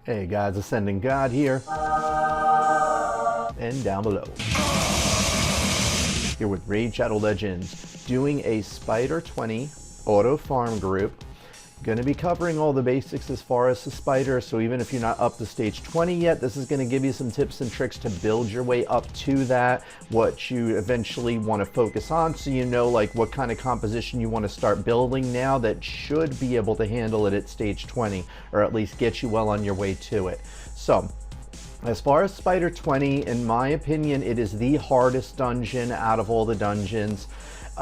Hey guys, AscendantGod here, and down below. Here with Raid Shadow Legends, doing a Spider 20 auto farm group. Going to be covering all the basics as far as the spider, so even if you're not up to stage 20 yet, this is going to give you some tips and tricks to build your way up to that, what you eventually want to focus on, so you know like what kind of composition you want to start building now that should be able to handle it at stage 20, or at least get you well on your way to it. So as far as Spider 20, in my opinion, it is the hardest dungeon out of all the dungeons.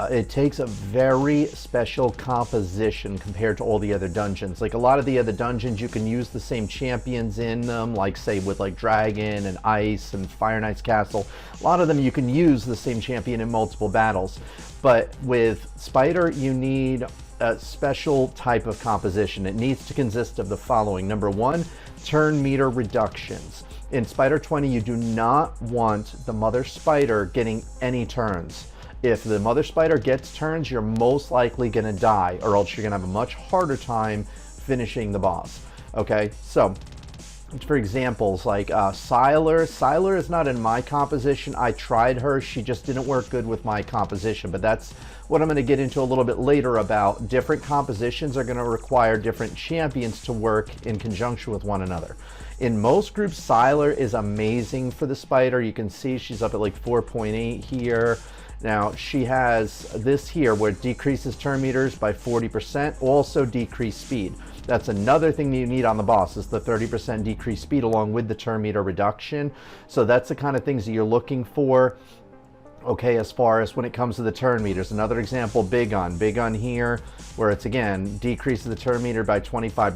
It takes a very special composition compared to all the other dungeons. Like a lot of the other dungeons, you can use the same champions in them, like say with like Dragon and Ice and Fire Knight's Castle. A lot of them you can use the same champion in multiple battles. But with Spider, you need a special type of composition. It needs to consist of the following. Number one, turn meter reductions. In Spider 20, you do not want the mother spider getting any turns. If the mother spider gets turns, you're most likely going to die, or else you're going to have a much harder time finishing the boss. Okay, so for examples like Sylar. Sylar is not in my composition. I tried her. She just didn't work good with my composition, but that's what I'm going to get into a little bit later about. Different compositions are going to require different champions to work in conjunction with one another. In most groups, Sylar is amazing for the spider. You can see she's up at like 4.8 here. Now she has this here where it decreases turn meters by 40%, also decreased speed. That's another thing that you need on the boss, is the 30% decreased speed along with the turn meter reduction. So that's the kind of things that you're looking for. Okay, as far as when it comes to the turn meters, another example, Big On here, where it's again decreases the turn meter by 25%.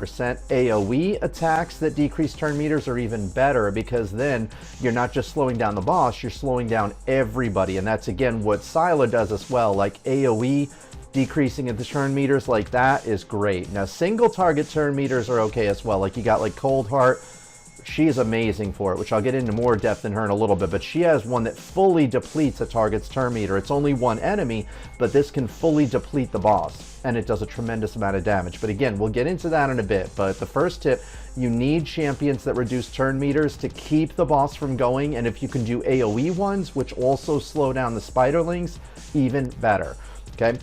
AoE attacks that decrease turn meters are even better, because then you're not just slowing down the boss, you're slowing down everybody, and that's again what Sylar does as well. Like AoE decreasing of the turn meters like that is great. Now single target turn meters are okay as well. Like you got like Cold Heart. She's amazing for it, which I'll get into more depth in her in a little bit, but she has one that fully depletes a target's turn meter. It's only one enemy, but this can fully deplete the boss, and it does a tremendous amount of damage. But again, we'll get into that in a bit. But the first tip, you need champions that reduce turn meters to keep the boss from going, and if you can do AoE ones, which also slow down the spiderlings, even better. Okay?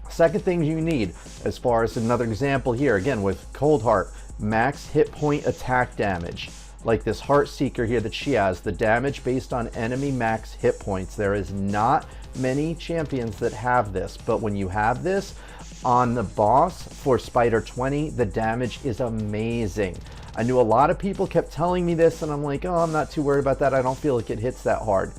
Second thing you need, as far as another example here, again with Cold Heart, max hit point attack damage. Like this Heart Seeker here that she has, the damage based on enemy max hit points. There is not many champions that have this, but when you have this on the boss for Spider 20, the damage is amazing. I knew a lot of people kept telling me this, and I'm like, oh, I'm not too worried about that. I don't feel like it hits that hard.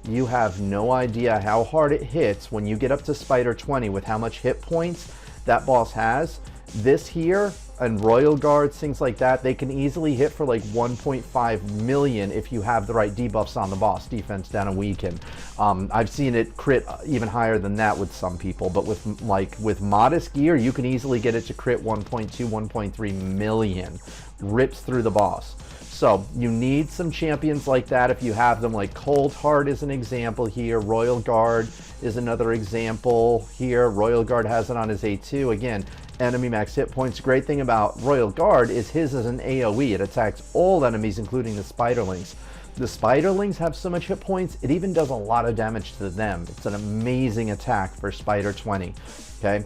You have no idea how hard it hits when you get up to Spider 20 with how much hit points that boss has. This here and Royal Guards, things like that, they can easily hit for like 1.5 million if you have the right debuffs on the boss, defense down and weaken. I've seen it crit even higher than that with some people, but with modest gear, you can easily get it to crit 1.2, 1.3 million. Rips through the boss. So you need some champions like that if you have them. Like Cold Heart is an example here. Royal Guard is another example here. Royal Guard has it on his A2. Again, enemy max hit points. Great thing about Royal Guard is his is an AoE. It attacks all enemies, including the spiderlings. The spiderlings have so much hit points, it even does a lot of damage to them. It's an amazing attack for Spider 20. Okay.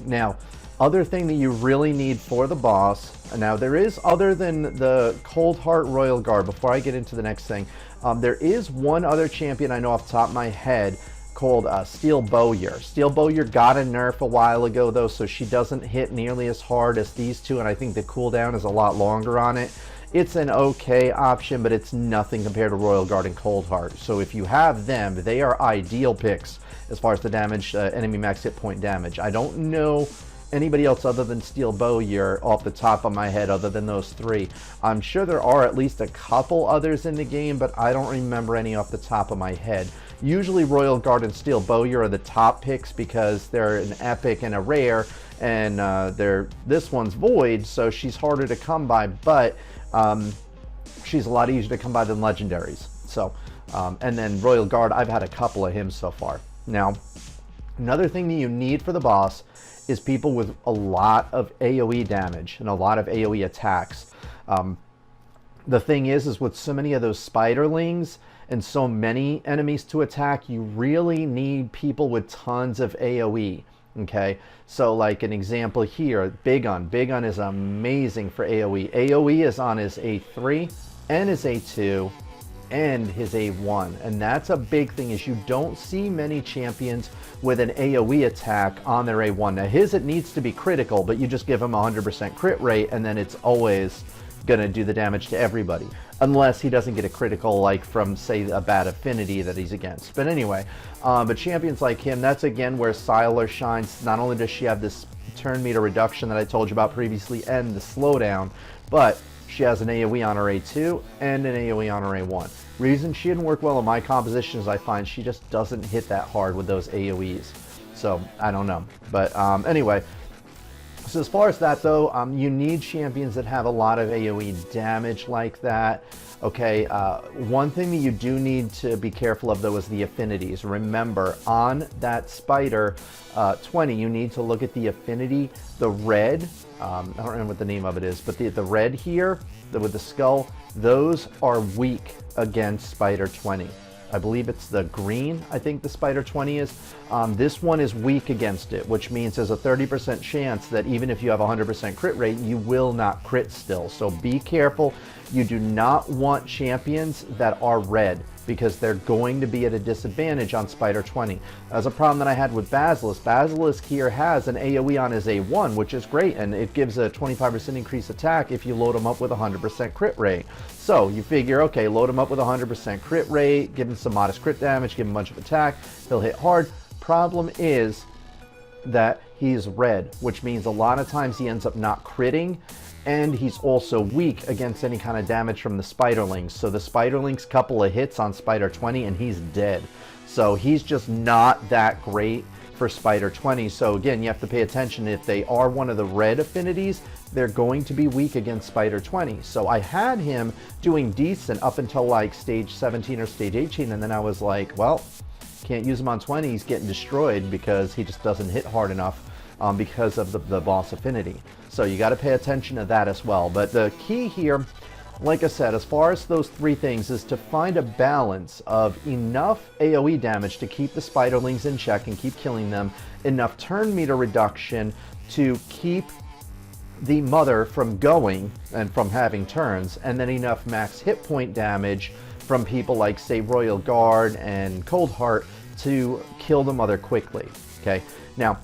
Now, other thing that you really need for the boss, now there is, other than the Cold Heart Royal Guard, before I get into the next thing, there is one other champion I know off the top of my head called Steel Bowyer. Steel Bowyer got a nerf a while ago though, so she doesn't hit nearly as hard as these two, and I think the cooldown is a lot longer on it. It's an okay option, but it's nothing compared to Royal Guard and Cold Heart. So if you have them, they are ideal picks as far as the damage, enemy max hit point damage. I don't know anybody else other than Steel Bowyer off the top of my head other than those three. I'm sure there are at least a couple others in the game, but I don't remember any off the top of my head. Usually Royal Guard and Steel Bowyer are the top picks because they're an epic and a rare, and this one's void, so she's harder to come by, but she's a lot easier to come by than legendaries. So and then Royal Guard, I've had a couple of him so far. Now, another thing that you need for the boss is people with a lot of AoE damage and a lot of AoE attacks. The thing is with so many of those spiderlings and so many enemies to attack, you really need people with tons of AoE. Okay, so like an example here, Bigun. Bigun is amazing for AoE. AoE is on his A3 and his A2 and his A1, and that's a big thing, is you don't see many champions with an AoE attack on their A1. Now his, it needs to be critical, but you just give him 100% crit rate and then it's always gonna do the damage to everybody, unless he doesn't get a critical like from, say, a bad affinity that he's against. But anyway, but champions like him, that's again where Sylar shines. Not only does she have this turn meter reduction that I told you about previously and the slowdown, but she has an AoE on her A2 and an AoE on her A1. Reason she didn't work well in my composition is I find she just doesn't hit that hard with those AoEs. So I don't know. But anyway, so as far as that though, you need champions that have a lot of AoE damage like that. Okay, one thing that you do need to be careful of though is the affinities. Remember, on that spider 20, you need to look at the affinity, the red, I don't remember what the name of it is, but the red here, with the skull, those are weak against spider 20. I believe it's the green, I think the spider 20 is. This one is weak against it, which means there's a 30% chance that even if you have 100% crit rate, you will not crit still. So be careful. You do not want champions that are red, because they're going to be at a disadvantage on spider 20. That's a problem that I had with Basilisk. Basilisk here has an AoE on his A1, which is great, and it gives a 25% increased attack if you load him up with 100% crit rate. So you figure, okay, load him up with 100% crit rate, give him some modest crit damage, give him a bunch of attack, he'll hit hard. Problem is that he's red, which means a lot of times he ends up not critting, and he's also weak against any kind of damage from the spiderlings. So the spiderlings, couple of hits on spider 20 and he's dead. So he's just not that great for spider 20. So again, you have to pay attention. If they are one of the red affinities, they're going to be weak against spider 20. So I had him doing decent up until like stage 17 or stage 18, and then I was like, well, can't use him on 20, he's getting destroyed because he just doesn't hit hard enough because of the boss affinity. So you got to pay attention to that as well. But the key here, like I said, as far as those three things, is to find a balance of enough AoE damage to keep the spiderlings in check and keep killing them, enough turn meter reduction to keep the mother from going and from having turns, and then enough max hit point damage from people like, say, Royal Guard and Cold Heart to kill the mother quickly. Okay, now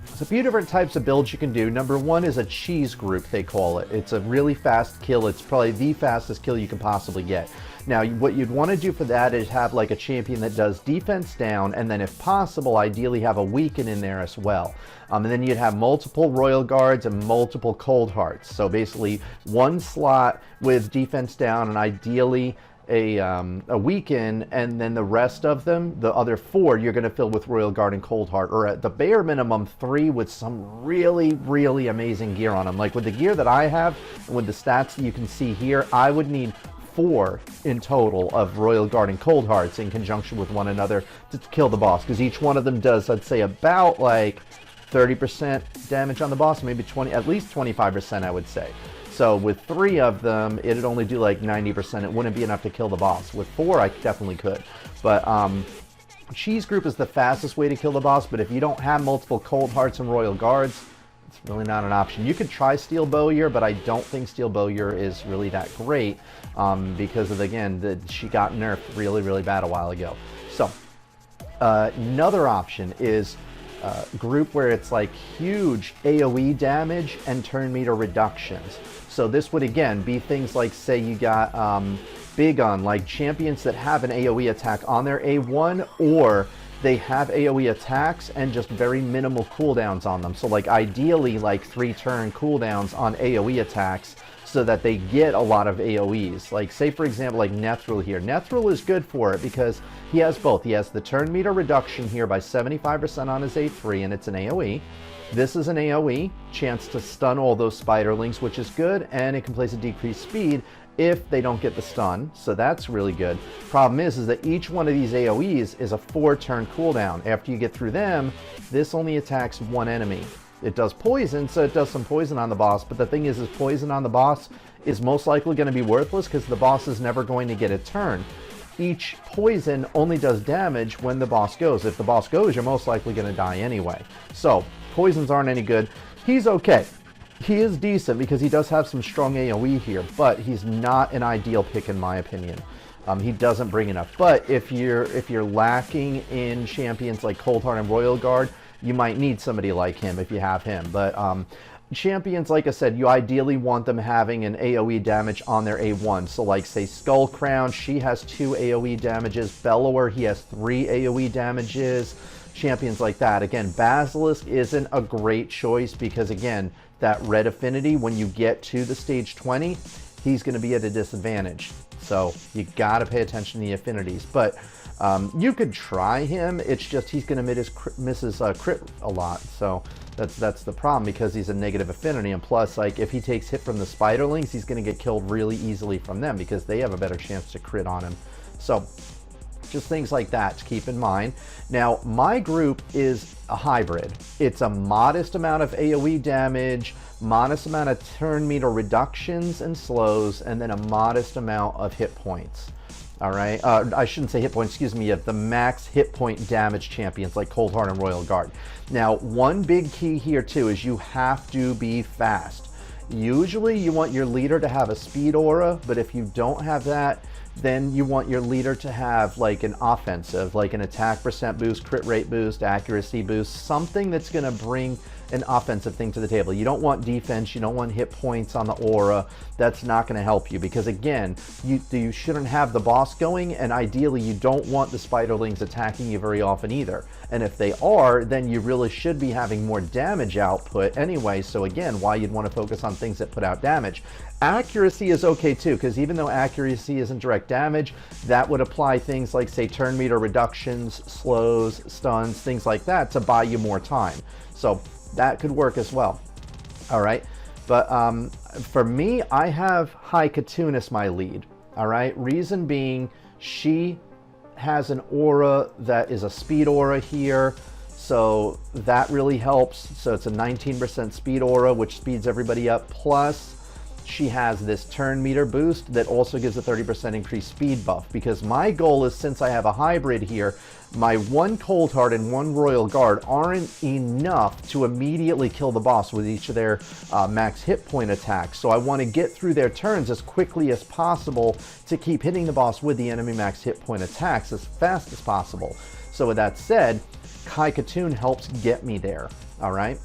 there's a few different types of builds you can do. Number one is a cheese group, they call it. It's a really fast kill. It's probably the fastest kill you can possibly get. Now, what you'd want to do for that is have like a champion that does defense down, and then if possible, ideally have a weaken in there as well. And then you'd have multiple Royal Guards and multiple Cold Hearts. So basically one slot with defense down and ideally a weaken, and then the rest of them, the other 4, you're going to fill with Royal Guard and Cold Heart, or at the bare minimum 3 with some really, really amazing gear on them. Like with the gear that I have, and with the stats that you can see here, I would need 4 in total of Royal Guard and Cold Hearts in conjunction with one another to kill the boss, because each one of them does, I'd say, about like 30% damage on the boss, maybe 20, at least 25%, I would say. So with 3 of them, it'd only do like 90%. It wouldn't be enough to kill the boss. With 4, I definitely could. But cheese group is the fastest way to kill the boss, but if you don't have multiple Cold Hearts and Royal Guards, it's really not an option. You could try Steel Bowyer, but I don't think Steel Bowyer is really that great because of, again, she got nerfed really, really bad a while ago. So another option is group where it's like huge AoE damage and turn meter reductions. So this would again be things like, say you got big on like champions that have an AoE attack on their A1, or they have AoE attacks and just very minimal cooldowns on them. So like ideally like 3 turn cooldowns on AoE attacks so that they get a lot of AoEs. Like say for example like Nethril here. Nethril is good for it because he has both. He has the turn meter reduction here by 75% on his A3, and it's an AoE. This is an AoE, chance to stun all those spiderlings, which is good, and it can place a decreased speed if they don't get the stun, so that's really good. Problem is that each one of these AoEs is a 4-turn cooldown. After you get through them, this only attacks 1 enemy. It does poison, so it does some poison on the boss, but the thing is poison on the boss is most likely going to be worthless because the boss is never going to get a turn. Each poison only does damage when the boss goes. If the boss goes, you're most likely going to die anyway. So poisons aren't any good. He's okay. He is decent because he does have some strong AoE here, but he's not an ideal pick in my opinion. He doesn't bring enough. But if you're lacking in champions like Cold Heart and Royal Guard, you might need somebody like him if you have him. But champions, like I said, you ideally want them having an AoE damage on their A1. So like say Skull Crown, she has 2 AoE damages. Bellower, he has 3 AoE damages. Champions like that. Again, Basilisk isn't a great choice because again, that red affinity, when you get to the stage 20, he's going to be at a disadvantage. So you got to pay attention to the affinities. But you could try him. It's just he's going to miss his crit a lot. So that's the problem because he's a negative affinity. And plus, like if he takes hit from the Spiderlings, he's going to get killed really easily from them because they have a better chance to crit on him. So just things like that to keep in mind. Now, my group is a hybrid. It's a modest amount of AoE damage, modest amount of turn meter reductions and slows, and then a modest amount of hit points. All right, I shouldn't say hit points, excuse me, the max hit point damage champions like Cold Heart and Royal Guard. Now, one big key here too is you have to be fast. Usually you want your leader to have a speed aura, but if you don't have that, then you want your leader to have like an offensive, like an attack percent boost, crit rate boost, accuracy boost, something that's going to bring an offensive thing to the table. You don't want defense, you don't want hit points on the aura. That's not going to help you because again, you shouldn't have the boss going, and ideally you don't want the Spiderlings attacking you very often either. And if they are, then you really should be having more damage output anyway. So again, why you'd want to focus on things that put out damage. Accuracy is okay too, because even though accuracy isn't direct damage, that would apply things like say turn meter reductions, slows, stuns, things like that to buy you more time. So that could work as well. All right, but for me, I have High Katoon as my lead. All right, reason being, she has an aura that is a speed aura here, so that really helps. So it's a 19% speed aura, which speeds everybody up. Plus, she has this turn meter boost that also gives a 30% increased speed buff. Because my goal is, since I have a hybrid here, my 1 Cold Heart and 1 Royal Guard aren't enough to immediately kill the boss with each of their max hit point attacks. So I want to get through their turns as quickly as possible to keep hitting the boss with the enemy max hit point attacks as fast as possible. So with that said, High Katoon helps get me there. All right.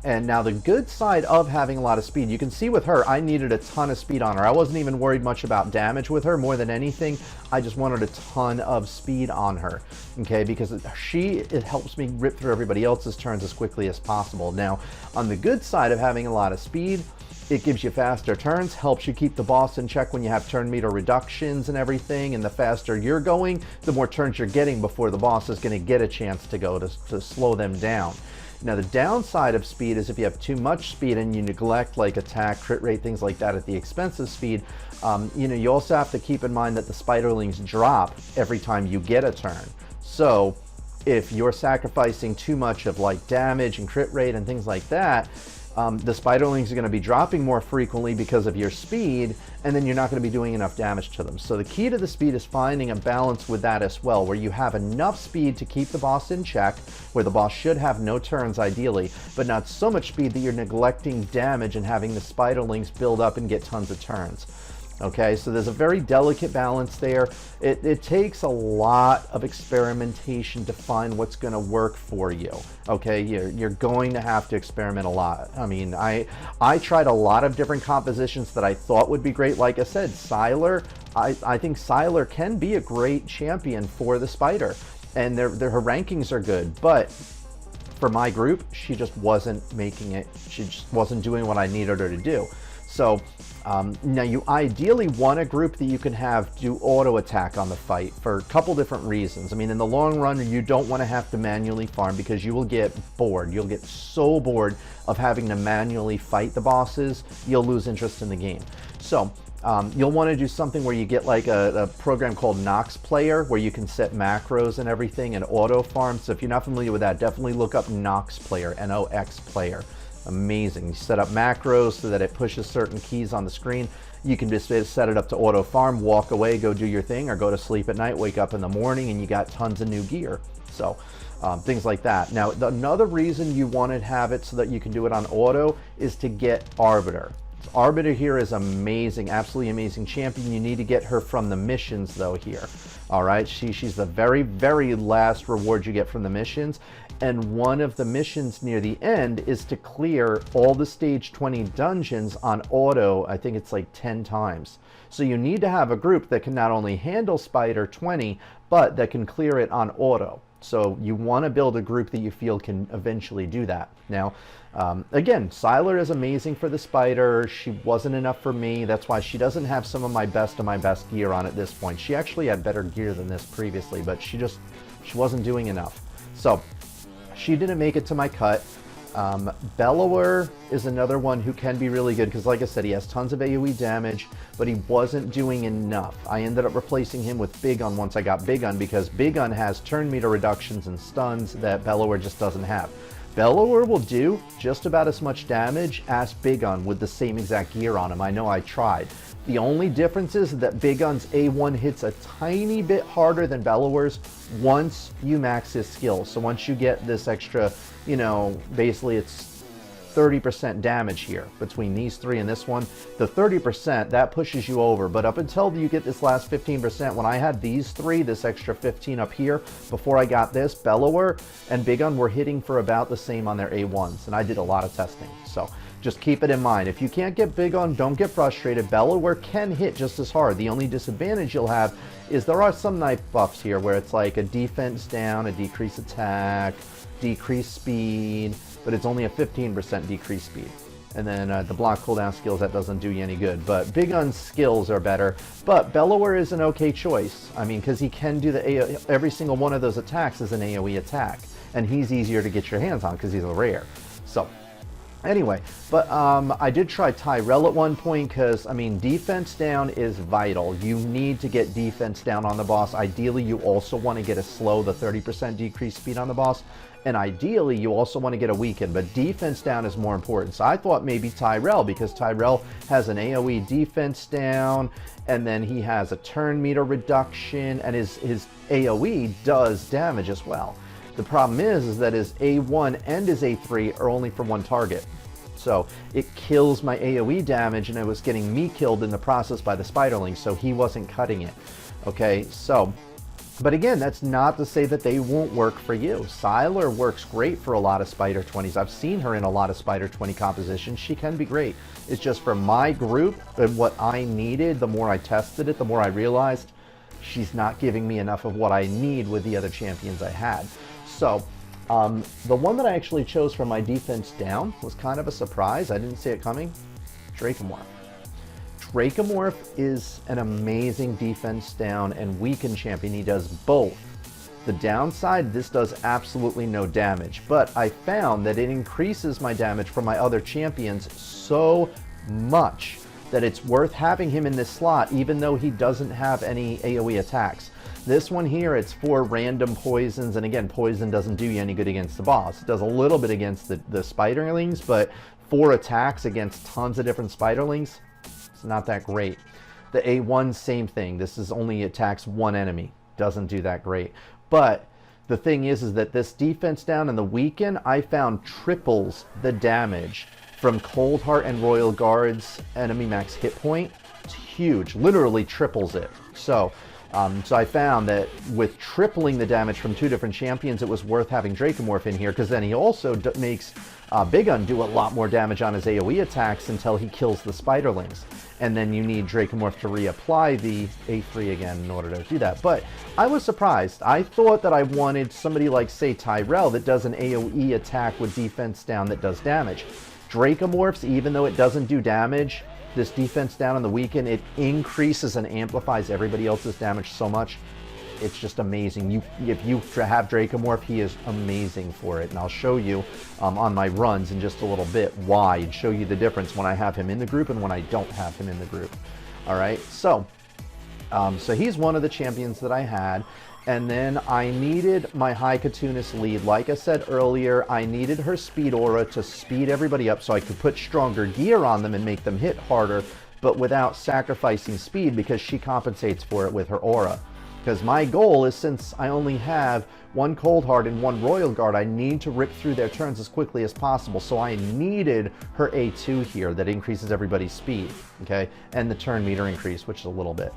And now the good side of having a lot of speed, you can see with her, I needed a ton of speed on her. I wasn't even worried much about damage with her. More than anything, I just wanted a ton of speed on her, okay? Because it helps me rip through everybody else's turns as quickly as possible. Now, on the good side of having a lot of speed, it gives you faster turns, helps you keep the boss in check when you have turn meter reductions and everything, and the faster you're going, the more turns you're getting before the boss is going to get a chance to go to slow them down. Now, the downside of speed is if you have too much speed and you neglect like attack, crit rate, things like that at the expense of speed, you also have to keep in mind that the Spiderlings drop every time you get a turn. So if you're sacrificing too much of like damage and crit rate and things like that, the Spiderlings are going to be dropping more frequently because of your speed, and then you're not going to be doing enough damage to them. So the key to the speed is finding a balance with that as well, where you have enough speed to keep the boss in check, where the boss should have no turns ideally, but not so much speed that you're neglecting damage and having the Spiderlings build up and get tons of turns. Okay, so there's a very delicate balance there. It takes a lot of experimentation to find what's going to work for you. Okay, you're going to have to experiment a lot. I mean, I tried a lot of different compositions that I thought would be great. Like I said, Sylar, I think Sylar can be a great champion for the Spider, and her rankings are good, but for my group, she just wasn't making it. She just wasn't doing what I needed her to do. So now you ideally want a group that you can have do auto attack on the fight for a couple different reasons. I mean, in the long run, you don't want to have to manually farm because you will get bored. You'll get so bored of having to manually fight the bosses, you'll lose interest in the game. So you'll want to do something where you get like a program called Nox Player, where you can set macros and everything and auto farm. So if you're not familiar with that, definitely look up Nox Player, N-O-X Player. Amazing. You set up macros so that it pushes certain keys on the screen. You can just set it up to auto farm, walk away, go do your thing, or go to sleep at night, wake up in the morning, and you got tons of new gear. So things like that. Now, another reason you want to have it so that you can do it on auto is to get Arbiter. Arbiter here is amazing, absolutely amazing champion. You need to get her from the missions though here. All right, she's the very, very last reward you get from the missions. And one of the missions near the end is to clear all the stage 20 dungeons on auto. I think it's like 10 times. So you need to have a group that can not only handle Spider 20, but that can clear it on auto. So you want to build a group that you feel can eventually do that. Now, again, Sylar is amazing for the Spider. She wasn't enough for me. That's why she doesn't have some of my best gear on at this point. She actually had better gear than this previously, but she wasn't doing enough. So she didn't make it to my cut. Bellower is another one who can be really good because, like I said, he has tons of AoE damage, but he wasn't doing enough. I ended up replacing him with Big Un once I got Big Un because Big Un has turn meter reductions and stuns that Bellower just doesn't have. Bellower will do just about as much damage as Big Un with the same exact gear on him. I know I tried. The only difference is that Big Un's A1 hits a tiny bit harder than Bellower's once you max his skills. So once you get this extra, you know, basically it's 30% damage here between these three and this one. The 30%, that pushes you over. But up until you get this last 15%, when I had these three, this extra 15 up here, before I got this, Bellower and Big Un were hitting for about the same on their A1s. And I did a lot of testing. So just keep it in mind. If you can't get Big Un, don't get frustrated. Bellower can hit just as hard. The only disadvantage you'll have is there are some knife buffs here where it's like a defense down, a decrease attack, decrease speed, but it's only a 15% decrease speed. And then the block cooldown skills, that doesn't do you any good. But Big Un's skills are better. But Bellower is an okay choice. I mean, because he can do every single one of those attacks is an AoE attack. And he's easier to get your hands on because he's a rare. So anyway, but I did try Tyrell at one point because, I mean, defense down is vital. You need to get defense down on the boss. Ideally, you also want to get a slow, the 30% decrease speed on the boss. And ideally, you also want to get a weaken, but defense down is more important. So I thought maybe Tyrell, because Tyrell has an AoE defense down, and then he has a turn meter reduction, and his AoE does damage as well. The problem is that his A1 and his A3 are only for one target. So it kills my AoE damage, and it was getting me killed in the process by the Spiderling, so he wasn't cutting it. Okay, so, but again, that's not to say that they won't work for you. Sylar works great for a lot of Spider 20s. I've seen her in a lot of Spider 20 compositions. She can be great. It's just for my group and what I needed, the more I tested it, the more I realized she's not giving me enough of what I need with the other champions I had. So the one that I actually chose for my defense down was kind of a surprise. I didn't see it coming. Dracomorph. Dracomorph is an amazing defense down and weaken champion. He does both. The downside, this does absolutely no damage, but I found that it increases my damage from my other champions so much that it's worth having him in this slot even though he doesn't have any AoE attacks. This one here, it's for random poisons, and again, poison doesn't do you any good against the boss. It does a little bit against the Spiderlings, but 4 attacks against tons of different Spiderlings, it's not that great. The A1, same thing. This is only attacks one enemy. Doesn't do that great. But the thing is that this defense down and the weaken, I found triples the damage from Cold Heart and Royal Guard's enemy max hit point. It's huge, literally triples it. So I found that with tripling the damage from 2 different champions, it was worth having Dracomorph in here, because then he also makes Big Un do a lot more damage on his AoE attacks until he kills the Spiderlings. And then you need Dracomorph to reapply the A3 again in order to do that. But I was surprised. I thought that I wanted somebody like, say, Tyrell that does an AoE attack with defense down that does damage. Dracomorphs, even though it doesn't do damage, this defense down on the weaken, it increases and amplifies everybody else's damage so much. It's just amazing. If you have Dracomorph, he is amazing for it. And I'll show you on my runs in just a little bit why, and show you the difference when I have him in the group and when I don't have him in the group. All right, so he's one of the champions that I had. And then I needed my High Cartoonist lead. Like I said earlier, I needed her speed aura to speed everybody up so I could put stronger gear on them and make them hit harder, but without sacrificing speed, because she compensates for it with her aura. Because my goal is, since I only have one Cold Heart and one Royal Guard, I need to rip through their turns as quickly as possible. So I needed her A2 here that increases everybody's speed, okay? And the turn meter increase, which is a little bit.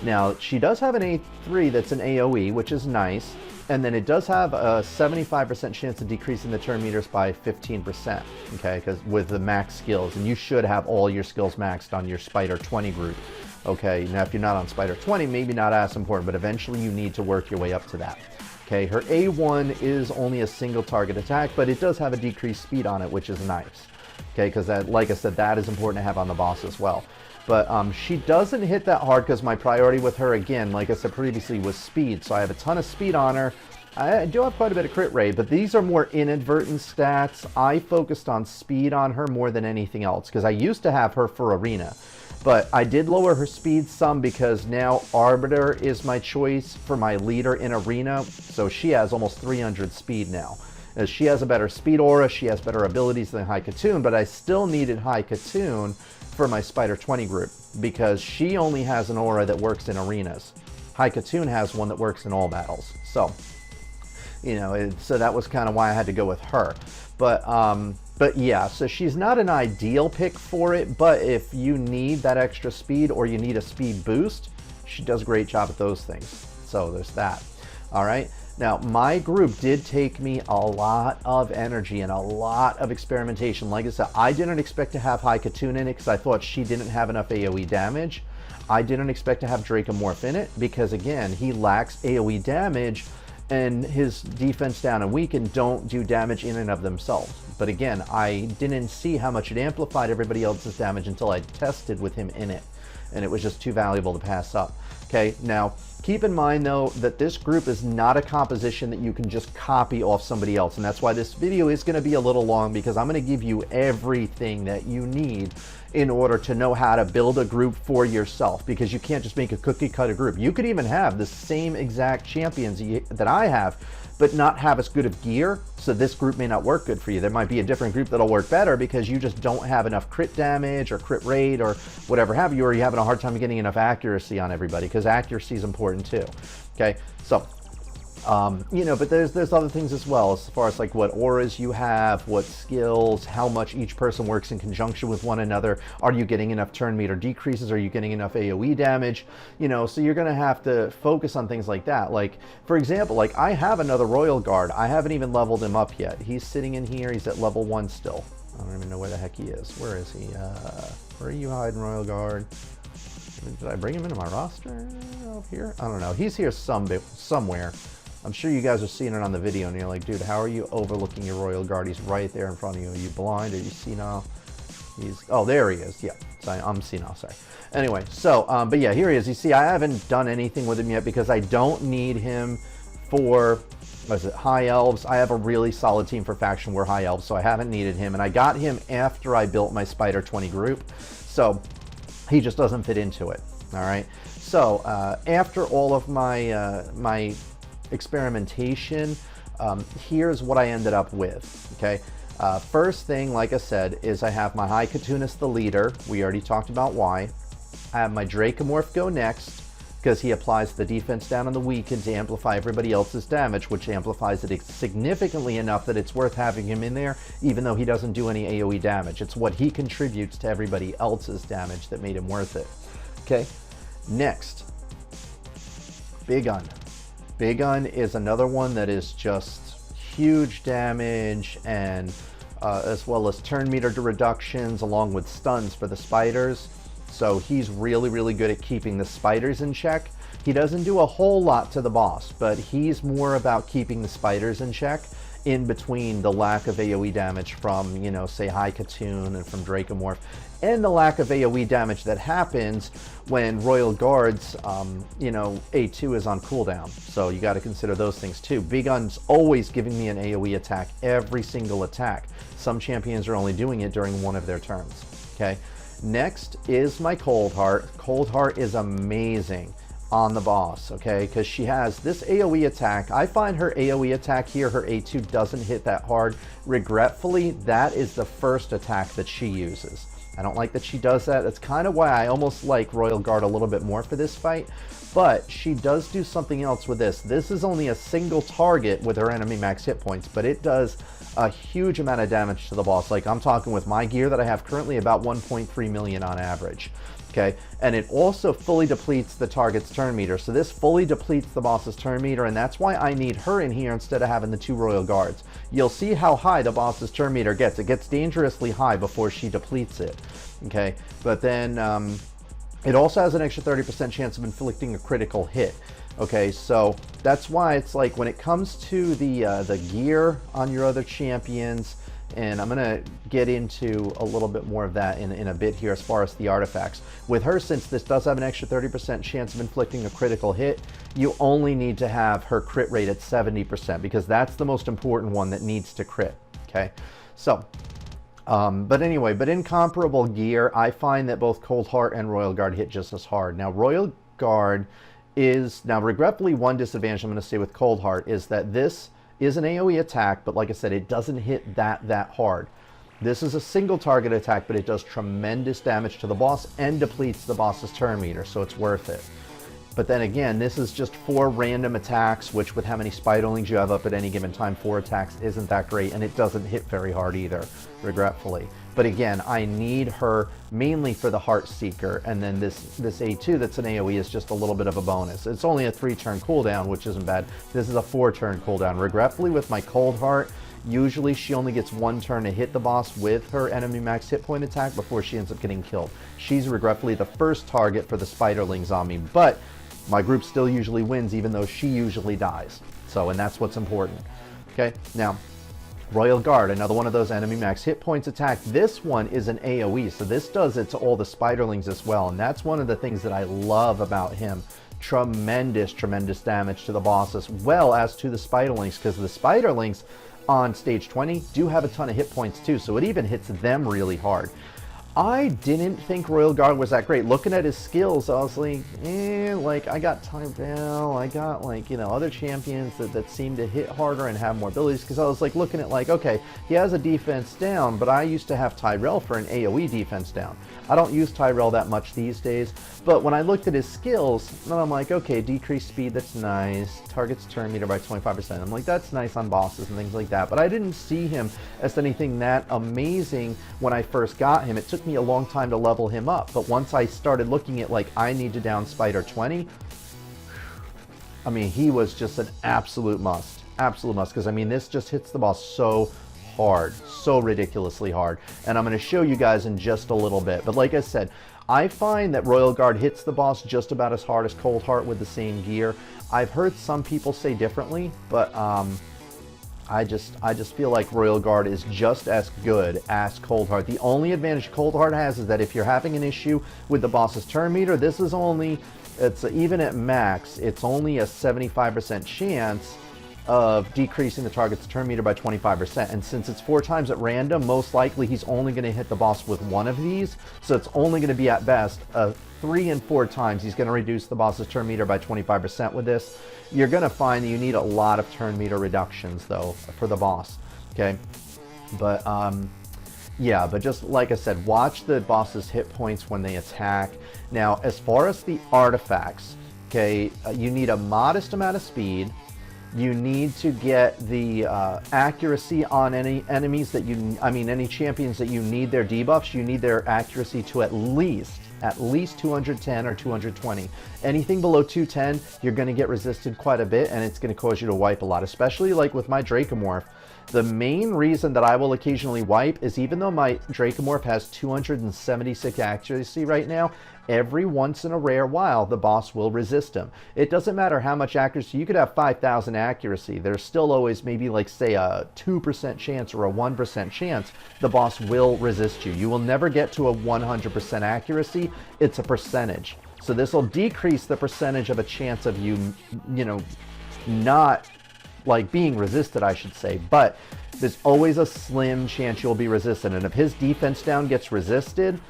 Now, she does have an A3 that's an AoE, which is nice. And then it does have a 75% chance of decreasing the turn meters by 15%, okay? Because with the max skills, and you should have all your skills maxed on your Spider 20 group. Okay, now if you're not on Spider 20, maybe not as important, but eventually you need to work your way up to that. Okay, her A1 is only a single target attack, but it does have a decreased speed on it, which is nice. Okay, because that, like I said, that is important to have on the boss as well. But she doesn't hit that hard because my priority with her, again, like I said previously, was speed. So I have a ton of speed on her. I do have quite a bit of crit rate, but these are more inadvertent stats. I focused on speed on her more than anything else because I used to have her for arena. But I did lower her speed some because now Arbiter is my choice for my leader in arena. So she has almost 300 speed now. As she has a better speed aura, she has better abilities than High Cartoon, but I still needed High Cartoon for my Spider 20 group because she only has an aura that works in arenas. High Cartoon has one that works in all battles. So, you know, so that was kind of why I had to go with her. But yeah, so she's not an ideal pick for it, but if you need that extra speed or you need a speed boost, she does a great job at those things. So there's that. All right. Now, my group did take me a lot of energy and a lot of experimentation. Like I said, I didn't expect to have High Cartoon in it because I thought she didn't have enough AoE damage. I didn't expect to have Dracomorph in it because, again, he lacks AoE damage and his defense down and weaken don't do damage in and of themselves. But again, I didn't see how much it amplified everybody else's damage until I tested with him in it. And it was just too valuable to pass up. Okay, now keep in mind though that this group is not a composition that you can just copy off somebody else. And that's why this video is going to be a little long, because I'm going to give you everything that you need in order to know how to build a group for yourself, because you can't just make a cookie cutter group. You could even have the same exact champions that I have, but not have as good of gear, so this group may not work good for you. There might be a different group that'll work better because you just don't have enough crit damage or crit rate or whatever have you, or you're having a hard time getting enough accuracy on everybody, because accuracy is important too. Okay, so you know, but there's other things as well, as far as like what auras you have, what skills, how much each person works in conjunction with one another. Are you getting enough turn meter decreases? Are you getting enough AoE damage? You know, so you're going to have to focus on things like that. Like, for example, like I have another Royal Guard. I haven't even leveled him up yet. He's sitting in here. He's at level 1 still. I don't even know where the heck he is. Where is he? Where are you hiding, Royal Guard? Did I bring him into my roster over here? I don't know. He's here somewhere. I'm sure you guys are seeing it on the video and you're like, dude, how are you overlooking your Royal Guard? He's right there in front of you. Are you blind? Are you senile? Oh, there he is. Yeah, I'm senile, sorry. Anyway, so, but yeah, here he is. You see, I haven't done anything with him yet because I don't need him for, what is it, High Elves. I have a really solid team for Faction War High Elves, so I haven't needed him. And I got him after I built my Spider 20 group, so he just doesn't fit into it, all right? So, after all of my experimentation, here's what I ended up with. Okay, first thing, like I said, is I have my High Cartoonist the leader. We already talked about why. I have my Dracomorph go next because he applies the defense down on the weaken to amplify everybody else's damage, which amplifies it significantly enough that it's worth having him in there, even though he doesn't do any AoE damage. It's what he contributes to everybody else's damage that made him worth it. Okay, next, Big Gun. Big Gun is another one that is just huge damage, and as well as turn meter reductions along with stuns for the spiders. So he's really, really good at keeping the spiders in check. He doesn't do a whole lot to the boss, but he's more about keeping the spiders in check in between the lack of AoE damage from, you know, say High Cartoon and from Dracomorph, and the lack of AoE damage that happens when Royal Guard's, you know, A2 is on cooldown. So you got to consider those things too. Big Gun's always giving me an AoE attack, every single attack. Some champions are only doing it during one of their turns. Okay. Next is my Cold Heart. Cold Heart is amazing. on the boss, okay? Because she has this AoE attack. I find her AoE attack here, her A2 doesn't hit that hard. Regretfully, that is the first attack that she uses. I don't like that she does that. That's kind of why I almost like Royal Guard a little bit more for this fight. But she does do something else with this. This is only a single target with her enemy max hit points, but it does a huge amount of damage to the boss. Like, I'm talking with my gear that I have currently about 1.3 million on average. Okay, and it also fully depletes the target's turn meter. So this fully depletes the boss's turn meter, and that's why I need her in here instead of having the 2 Royal Guards. You'll see how high the boss's turn meter gets. It gets dangerously high before she depletes it. Okay, but then it also has an extra 30% chance of inflicting a critical hit. Okay, so that's why it's like when it comes to the gear on your other champions, and I'm going to get into a little bit more of that in a bit here as far as the artifacts. With her, since this does have an extra 30% chance of inflicting a critical hit, you only need to have her crit rate at 70% because that's the most important one that needs to crit, okay? So, but anyway, but in comparable gear, I find that both Cold Heart and Royal Guard hit just as hard. Now, Royal Guard is, now regretfully, one disadvantage I'm going to say with Cold Heart is that this is an AoE attack, but like I said, it doesn't hit that hard. This is a single target attack, but it does tremendous damage to the boss and depletes the boss's turn meter, so it's worth it. But then again, this is just 4 random attacks, which with how many Spiderlings you have up at any given time, 4 attacks isn't that great, and it doesn't hit very hard either, regretfully. But again, I need her mainly for the Heart Seeker, and then this A2 that's an AoE is just a little bit of a bonus. It's only a 3-turn cooldown, which isn't bad. This is a 4-turn cooldown. Regretfully, with my Cold Heart, usually she only gets 1 turn to hit the boss with her enemy max hit point attack before she ends up getting killed. She's regretfully the first target for the Spiderlings on me, but my group still usually wins even though she usually dies. So, and that's what's important. Okay, now, Royal Guard, another one of those enemy max hit points attack. This one is an AoE, so this does it to all the Spiderlings as well, and that's one of the things that I love about him. Tremendous damage to the boss as well as to the Spiderlings, because the Spiderlings on stage 20 do have a ton of hit points too, so it even hits them really hard. I didn't think Royal Guard was that great. Looking at his skills, I was like, like I got Tyrell, I got like, you know, other champions that seem to hit harder and have more abilities, because I was like looking at like, okay, he has a defense down, but I used to have Tyrell for an AoE defense down. I don't use Tyrell that much these days, but when I looked at his skills, then I'm like, okay, decreased speed, that's nice. Targets turn meter by 25%. I'm like, that's nice on bosses and things like that, but I didn't see him as anything that amazing when I first got him. It took me a long time to level him up, but once I started looking at like, I need to down Spider 20, I mean, he was just an absolute must, because I mean, this just hits the boss so hard, so ridiculously hard, and I'm going to show you guys in just a little bit. But like I said, I find that Royal Guard hits the boss just about as hard as Cold Heart with the same gear. I've heard some people say differently, but I just feel like Royal Guard is just as good as Cold Heart. The only advantage Cold Heart has is that if you're having an issue with the boss's turn meter, this is only, it's even at max, it's only a 75% chance of decreasing the target's turn meter by 25%. And since it's 4 times at random, most likely he's only going to hit the boss with 1 of these. So it's only going to be at best 3 and 4 times he's going to reduce the boss's turn meter by 25% with this. You're going to find that you need a lot of turn meter reductions though for the boss. Okay, but yeah, but just like I said, watch the boss's hit points when they attack. Now, as far as the artifacts, okay, you need a modest amount of speed. You need to get the accuracy on any enemies that you, any champions that you need their debuffs. You need their accuracy to at least 210 or 220. Anything below 210, you're going to get resisted quite a bit, and it's going to cause you to wipe a lot, especially like with my Dracomorph. The main reason that I will occasionally wipe is even though my Dracomorph has 276 accuracy right now, every once in a rare while the boss will resist him. It doesn't matter how much accuracy, you could have 5,000 accuracy, there's still always maybe like say a 2% chance or a 1% chance the boss will resist you. You will never get to a 100% accuracy, it's a percentage. So this will decrease the percentage of a chance of you, not like being resisted, I should say, but there's always a slim chance you'll be resisted. And if his defense down gets resisted,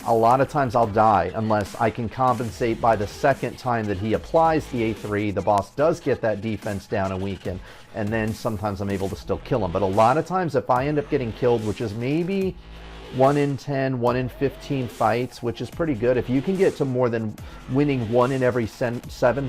a lot of times I'll die unless I can compensate by the second time that he applies the A3. The boss does get that defense down and weaken, and then sometimes I'm able to still kill him. But a lot of times if I end up getting killed, which is maybe 1 in 10, 1 in 15 fights, which is pretty good. If you can get to more than winning 1 in every 7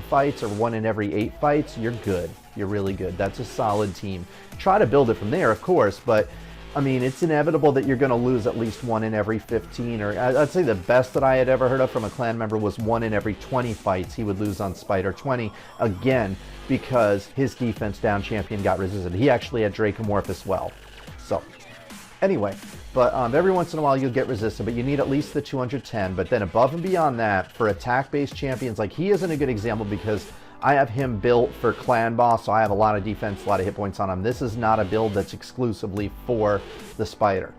fights or 1 in every 8 fights, you're good. You're really good. That's a solid team. Try to build it from there, of course, but I mean, it's inevitable that you're going to lose at least 1 in every 15, or I'd say the best that I had ever heard of from a clan member was 1 in every 20 fights he would lose on Spider 20, again, because his defense down champion got resisted. He actually had Dracomorph as well. So, anyway, but every once in a while you'll get resisted, but you need at least the 210, but then above and beyond that, for attack-based champions, like he isn't a good example because I have him built for clan boss, so I have a lot of defense, a lot of hit points on him. This is not a build that's exclusively for the Spider.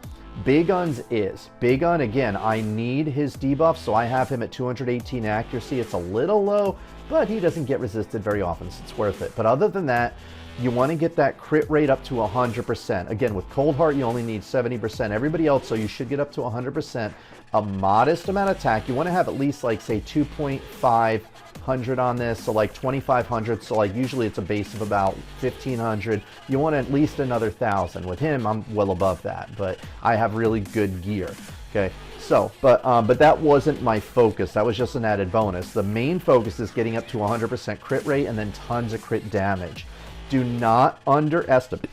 Big Guns is. Big Gun, again, I need his debuff, so I have him at 218 accuracy. It's a little low, but he doesn't get resisted very often, so it's worth it. But other than that, you want to get that crit rate up to 100%. Again, with Cold Heart, you only need 70%. Everybody else, so you should get up to 100%. A modest amount of attack. You want to have at least, like, say, 2,500 on this, so like 2,500. So like usually it's a base of about 1,500. You want at least another 1,000. With him, I'm well above that, but I have really good gear. Okay, so, but that wasn't my focus. That was just an added bonus. The main focus is getting up to 100% crit rate and then tons of crit damage. Do not underestimate,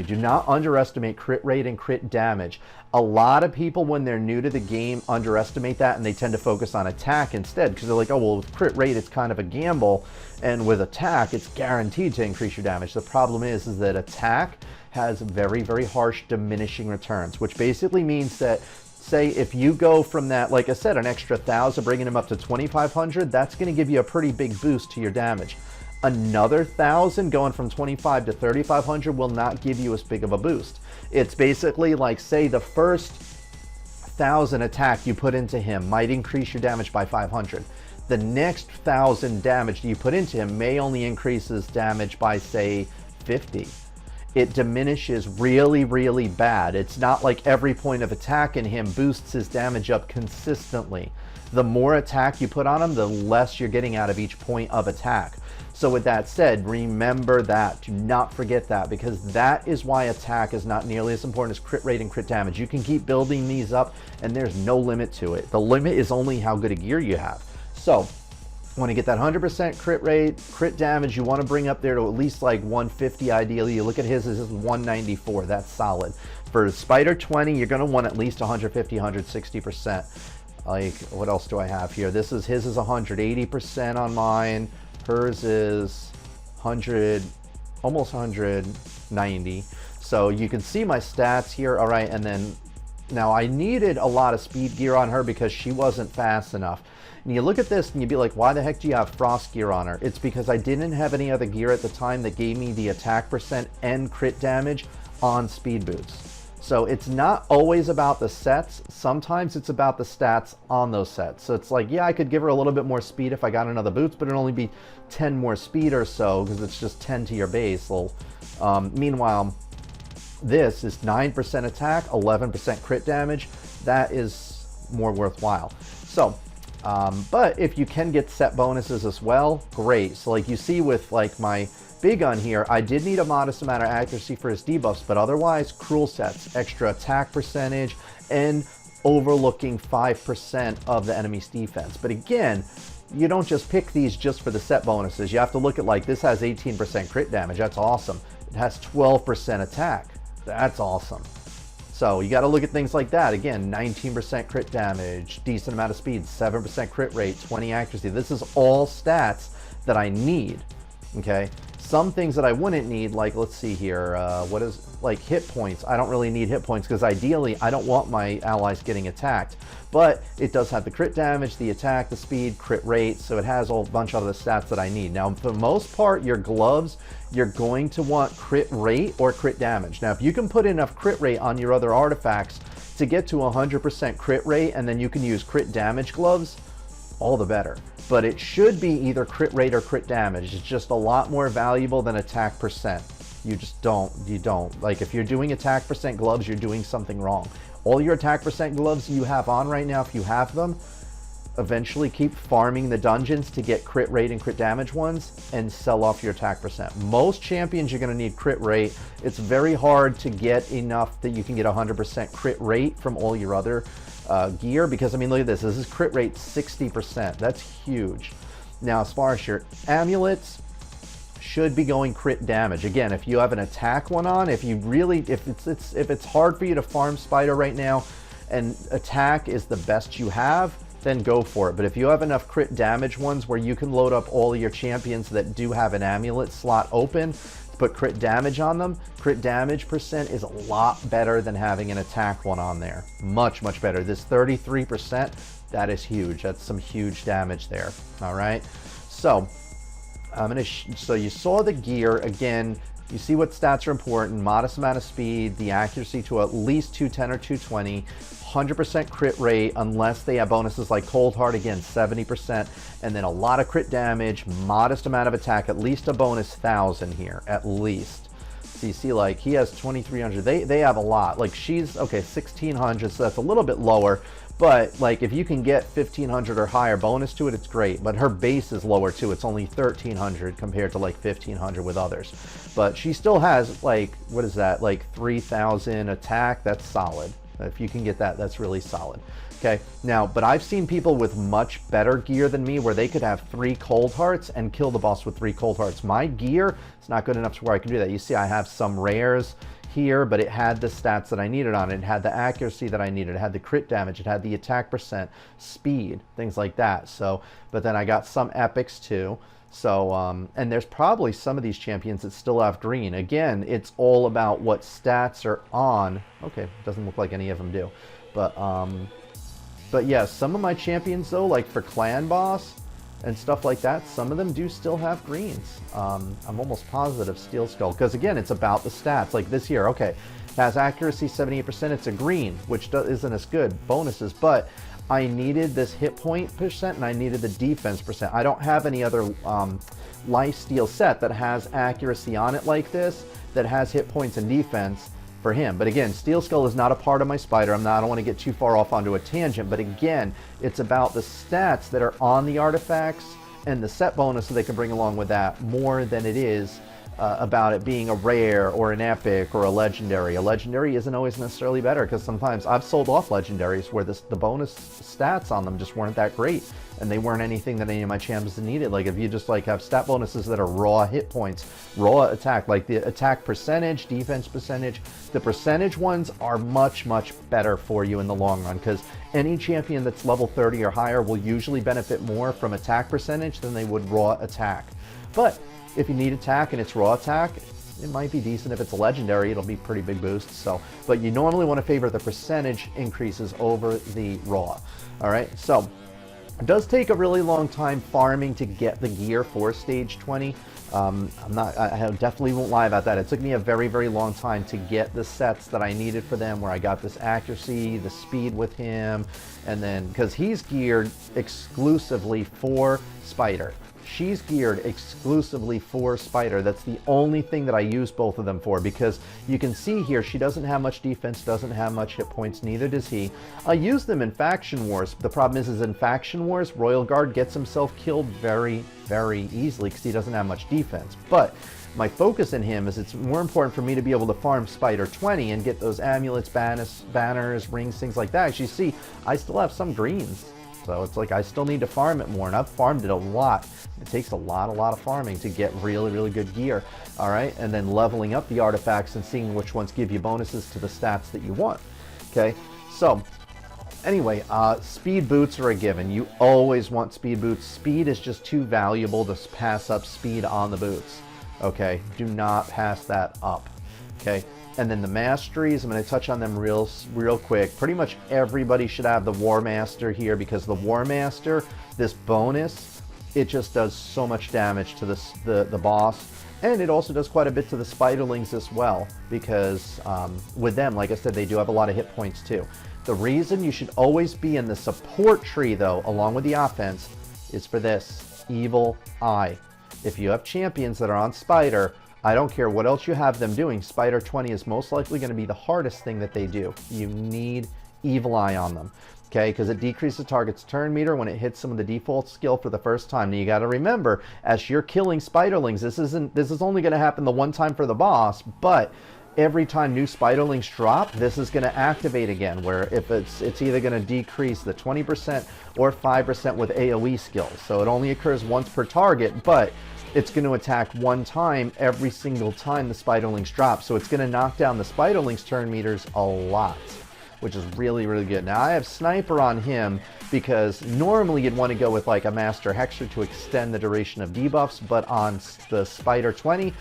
do not underestimate crit rate and crit damage. A lot of people, when they're new to the game, underestimate that, and they tend to focus on attack instead, because they're like, oh, well, with crit rate, it's kind of a gamble, and with attack, it's guaranteed to increase your damage. The problem is that attack has very, very harsh diminishing returns, which basically means that, say, if you go from that, like I said, an extra 1,000, bringing him up to 2,500, that's going to give you a pretty big boost to your damage. Another 1,000 going from 25 to 3,500 will not give you as big of a boost. It's basically like, say, the first 1,000 attack you put into him might increase your damage by 500. The next 1,000 damage you put into him may only increase his damage by, say, 50. It diminishes really, really bad. It's not like every point of attack in him boosts his damage up consistently. The more attack you put on him, the less you're getting out of each point of attack. So with that said, remember that. Do not forget that, because that is why attack is not nearly as important as crit rate and crit damage. You can keep building these up, and there's no limit to it. The limit is only how good a gear you have. So, when you get that 100% crit rate, crit damage, you want to bring up there to at least like 150 ideally. You look at his, this is 194. That's solid. For Spider 20, you're going to want at least 150, 160%. Like, what else do I have here? His is 180% on mine. Hers is 100, almost 190. So you can see my stats here. All right, and then now I needed a lot of speed gear on her because she wasn't fast enough. And you look at this and you'd be like, why the heck do you have frost gear on her? It's because I didn't have any other gear at the time that gave me the attack percent and crit damage on speed boots. So it's not always about the sets. Sometimes it's about the stats on those sets. So it's like, yeah, I could give her a little bit more speed if I got another boots, but it'd only be 10 more speed or so because it's just 10 to your base. Well, meanwhile, this is 9% attack, 11% crit damage. That is more worthwhile. So, but if you can get set bonuses as well, great. So like you see with like my Big Gun here, I did need a modest amount of accuracy for his debuffs, but otherwise, cruel sets, extra attack percentage, and overlooking 5% of the enemy's defense. But again, you don't just pick these just for the set bonuses. You have to look at, like, this has 18% crit damage. That's awesome. It has 12% attack. That's awesome. So you got to look at things like that. Again, 19% crit damage, decent amount of speed, 7% crit rate, 20 accuracy. This is all stats that I need, okay? Some things that I wouldn't need, like, let's see here, what is, like, hit points. I don't really need hit points because ideally I don't want my allies getting attacked. But it does have the crit damage, the attack, the speed, crit rate, so it has a whole bunch of the stats that I need. Now, for the most part, your gloves, you're going to want crit rate or crit damage. Now, if you can put enough crit rate on your other artifacts to get to 100% crit rate, and then you can use crit damage gloves, all the better. But it should be either crit rate or crit damage. It's just a lot more valuable than attack percent. You don't. Like, if you're doing attack percent gloves, you're doing something wrong. All your attack percent gloves you have on right now, if you have them, eventually keep farming the dungeons to get crit rate and crit damage ones and sell off your attack percent. Most champions you're going to need crit rate. It's very hard to get enough that you can get 100% crit rate from all your other gear, because I mean, look at this. This is crit rate 60%. That's huge. Now, as far as your amulets, should be going crit damage. Again, if you have an attack one on, if it's hard for you to farm spider right now and attack is the best you have, then go for it. But if you have enough crit damage ones where you can load up all of your champions that do have an amulet slot open, put crit damage on them, crit damage percent is a lot better than having an attack one on there. Much, much better. This 33%, that is huge. That's some huge damage there. All right. So so you saw the gear. Again, you see what stats are important. Modest amount of speed, the accuracy to at least 210 or 220, 100% crit rate unless they have bonuses like Cold Heart, again 70%, and then a lot of crit damage, modest amount of attack, at least a bonus 1,000 here, at least. So you see, like, he has 2,300. They have a lot. Like, she's okay 1,600, so that's a little bit lower. But like, if you can get 1,500 or higher bonus to it, it's great. But her base is lower too. It's only 1,300 compared to like 1,500 with others. But she still has, like, what is that? Like 3,000 attack. That's solid. If you can get that, that's really solid. Okay. Now, but I've seen people with much better gear than me where they could have 3 cold hearts and kill the boss with 3 cold hearts. My gear is not good enough to where I can do that. You see, I have some rares here, but it had the stats that I needed on it. It had the accuracy that I needed. It had the crit damage. It had the attack percent, speed, things like that. So, but then I got some epics too. So, and there's probably some of these champions that still have green. Again, it's all about what stats are on. Okay, doesn't look like any of them do. But yeah, some of my champions though, like for clan boss and stuff like that, some of them do still have greens. I'm almost positive Steel Skull, because again, it's about the stats. Like this here, okay, it has accuracy 78%, it's a green, which isn't as good, bonuses, but I needed this hit point percent and I needed the defense percent. I don't have any other lifesteal set that has accuracy on it like this, that has hit points and defense for him. But again, Steel Skull is not a part of my spider. I don't want to get too far off onto a tangent, but again, it's about the stats that are on the artifacts and the set bonus that they can bring along with that, more than it is about it being a rare or an epic or a legendary. A legendary isn't always necessarily better, because sometimes I've sold off legendaries where the bonus stats on them just weren't that great, and they weren't anything that any of my champions needed. Like if you just like have stat bonuses that are raw hit points, raw attack, like the attack percentage, defense percentage, the percentage ones are much, much better for you in the long run, because any champion that's level 30 or higher will usually benefit more from attack percentage than they would raw attack. But if you need attack and it's raw attack, it might be decent. If it's a legendary, it'll be pretty big boost. So, but you normally want to favor the percentage increases over the raw. All right. So it does take a really long time farming to get the gear for stage 20. I definitely won't lie about that. It took me a very, very long time to get the sets that I needed for them, where I got this accuracy, the speed with him, and then because he's geared exclusively for spider. She's geared exclusively for spider. That's the only thing that I use both of them for, because you can see here she doesn't have much defense, doesn't have much hit points, neither does he. I use them in Faction Wars. The problem is in Faction Wars, Royal Guard gets himself killed very, very easily because he doesn't have much defense. But my focus in him is it's more important for me to be able to farm Spider 20 and get those amulets, banners, rings, things like that. As you see, I still have some greens. So it's like I still need to farm it more, and I've farmed it a lot. It takes a lot of farming to get really, really good gear. All right, and then leveling up the artifacts and seeing which ones give you bonuses to the stats that you want. Okay, so anyway, speed boots are a given. You always want speed boots. Speed is just too valuable to pass up speed on the boots. Okay, do not pass that up. Okay. And then the Masteries, I'm going to touch on them real quick. Pretty much everybody should have the War Master here, because the War Master, this bonus, it just does so much damage to the boss. And it also does quite a bit to the Spiderlings as well, because with them, like I said, they do have a lot of hit points too. The reason you should always be in the support tree, though, along with the offense, is for this Evil Eye. If you have champions that are on Spider, I don't care what else you have them doing, Spider 20 is most likely going to be the hardest thing that they do. You need Evil Eye on them, okay? Because it decreases the target's turn meter when it hits some of the default skill for the first time. Now you got to remember, as you're killing Spiderlings, this is only going to happen the one time for the boss, but every time new Spiderlings drop, this is going to activate again, where if it's either going to decrease the 20% or 5% with AoE skills. So it only occurs once per target, but it's going to attack one time every single time the Spiderlings drop. So it's going to knock down the Spiderlings turn meters a lot, which is really, really good. Now I have Sniper on him because normally you'd want to go with like a Master Hexer to extend the duration of debuffs, but on the Spider 20,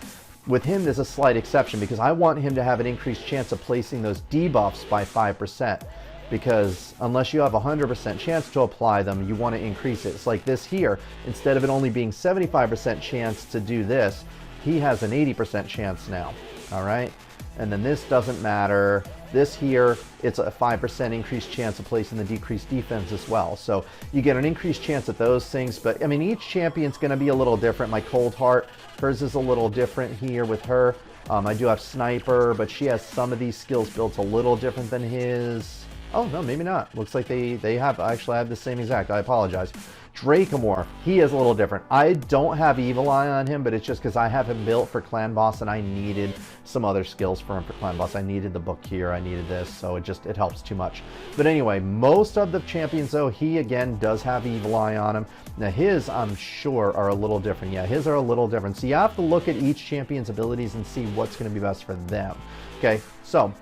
with him, there's a slight exception because I want him to have an increased chance of placing those debuffs by 5%. Because unless you have a 100% chance to apply them, you want to increase it. It's like this here. Instead of it only being 75% chance to do this, he has an 80% chance now. All right? And then this doesn't matter. This here, it's a 5% increased chance of placing the decreased defense as well. So you get an increased chance at those things. But I mean, each champion's going to be a little different. My Cold Heart, hers is a little different here with her. I do have Sniper, but she has some of these skills built a little different than his. Oh, no, maybe not. Looks like they actually have the same exact. I apologize. Dracomorph, he is a little different. I don't have Evil Eye on him, but it's just because I have him built for Clan Boss and I needed some other skills for him for Clan Boss. I needed the book here, I needed this, so it helps too much. But anyway, most of the champions though, he again does have Evil Eye on him. Now his, I'm sure, are a little different. Yeah, his are a little different. So you have to look at each champion's abilities and see what's going to be best for them. Okay, so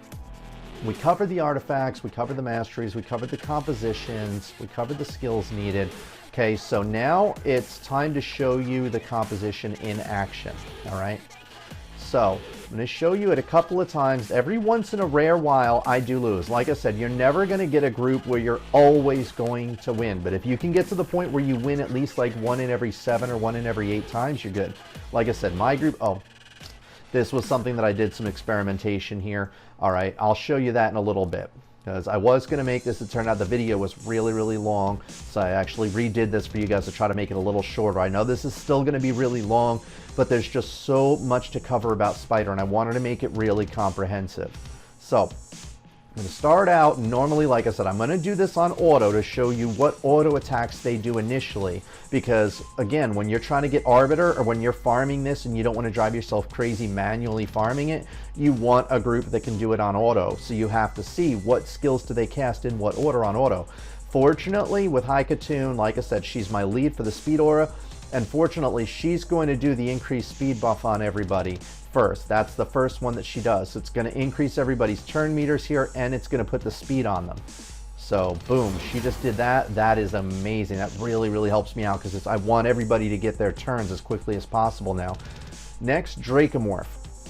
we covered the artifacts, we covered the masteries, we covered the compositions, we covered the skills needed. Okay, so now it's time to show you the composition in action, all right? So I'm going to show you it a couple of times. Every once in a rare while, I do lose. Like I said, you're never going to get a group where you're always going to win. But if you can get to the point where you win at least like 1 in every 7 or 1 in every 8 times, you're good. Like I said, my group, this was something that I did some experimentation here. All right, I'll show you that in a little bit. Because I was going to make this, it turned out the video was really, really long. So I actually redid this for you guys to try to make it a little shorter. I know this is still going to be really long, but there's just so much to cover about Spider, and I wanted to make it really comprehensive. So I'm going to start out, normally, like I said, I'm going to do this on auto to show you what auto attacks they do initially. Because, again, when you're trying to get Arbiter or when you're farming this and you don't want to drive yourself crazy manually farming it, you want a group that can do it on auto. So you have to see what skills do they cast in what order on auto. Fortunately, with Haikatoon, like I said, she's my lead for the speed aura. And fortunately, she's going to do the increased speed buff on everybody first. That's the first one that she does. So it's going to increase everybody's turn meters here, and it's going to put the speed on them. So boom, she just did that. That is amazing. That really, really helps me out because I want everybody to get their turns as quickly as possible now. Next, Dracomorph.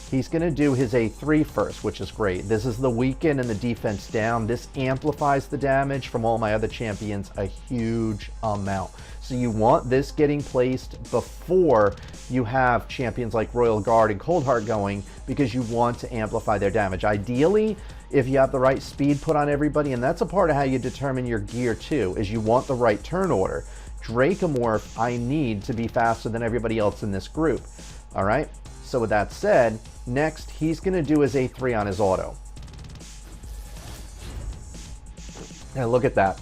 He's going to do his A3 first, which is great. This is the weaken and the defense down. This amplifies the damage from all my other champions a huge amount. So you want this getting placed before you have champions like Royal Guard and Coldheart going, because you want to amplify their damage. Ideally, if you have the right speed put on everybody, and that's a part of how you determine your gear too, is you want the right turn order. Dracomorph, I need to be faster than everybody else in this group. All right, so with that said, next he's going to do his A3 on his auto. Now look at that.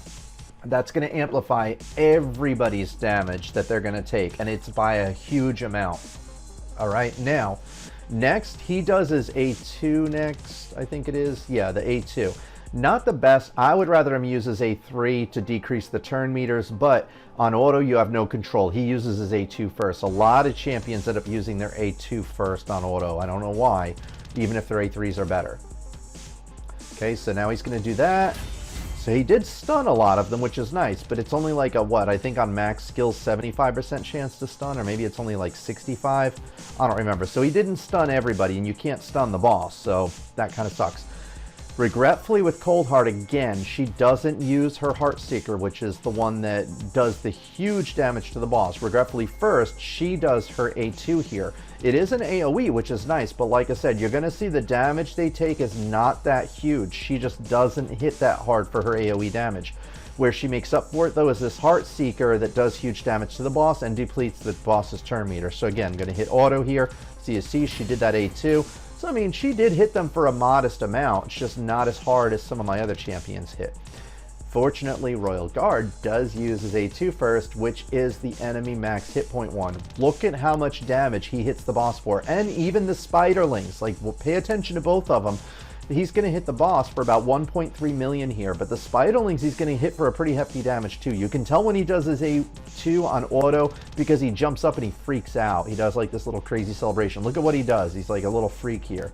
That's going to amplify everybody's damage that they're going to take, and it's by a huge amount. All right, now, next, he does his A2 next, I think it is. Yeah, the A2. Not the best. I would rather him use his A3 to decrease the turn meters, but on auto, you have no control. He uses his A2 first. A lot of champions end up using their A2 first on auto. I don't know why, even if their A3s are better. Okay, so now he's going to do that. So he did stun a lot of them, which is nice, but it's only like a, what, I think on max skills, 75% chance to stun, or maybe it's only like 65. I don't remember. So he didn't stun everybody, and you can't stun the boss, so that kind of sucks. Regretfully with Coldheart, again, she doesn't use her Heartseeker, which is the one that does the huge damage to the boss. Regretfully first, she does her A2 here. It is an AoE, which is nice, but like I said, you're going to see the damage they take is not that huge. She just doesn't hit that hard for her AoE damage. Where she makes up for it, though, is this Heart Seeker that does huge damage to the boss and depletes the boss's turn meter. So again, I'm going to hit auto here. So you see, she did that A2. So, I mean, she did hit them for a modest amount. It's just not as hard as some of my other champions hit. Fortunately, Royal Guard does use his A2 first, which is the enemy max hit point 1. Look at how much damage he hits the boss for. And even the Spiderlings, like, we'll pay attention to both of them. He's going to hit the boss for about 1.3 million here, but the Spiderlings he's going to hit for a pretty hefty damage too. You can tell when he does his A2 on auto because he jumps up and he freaks out. He does like this little crazy celebration. Look at what he does. He's like a little freak here.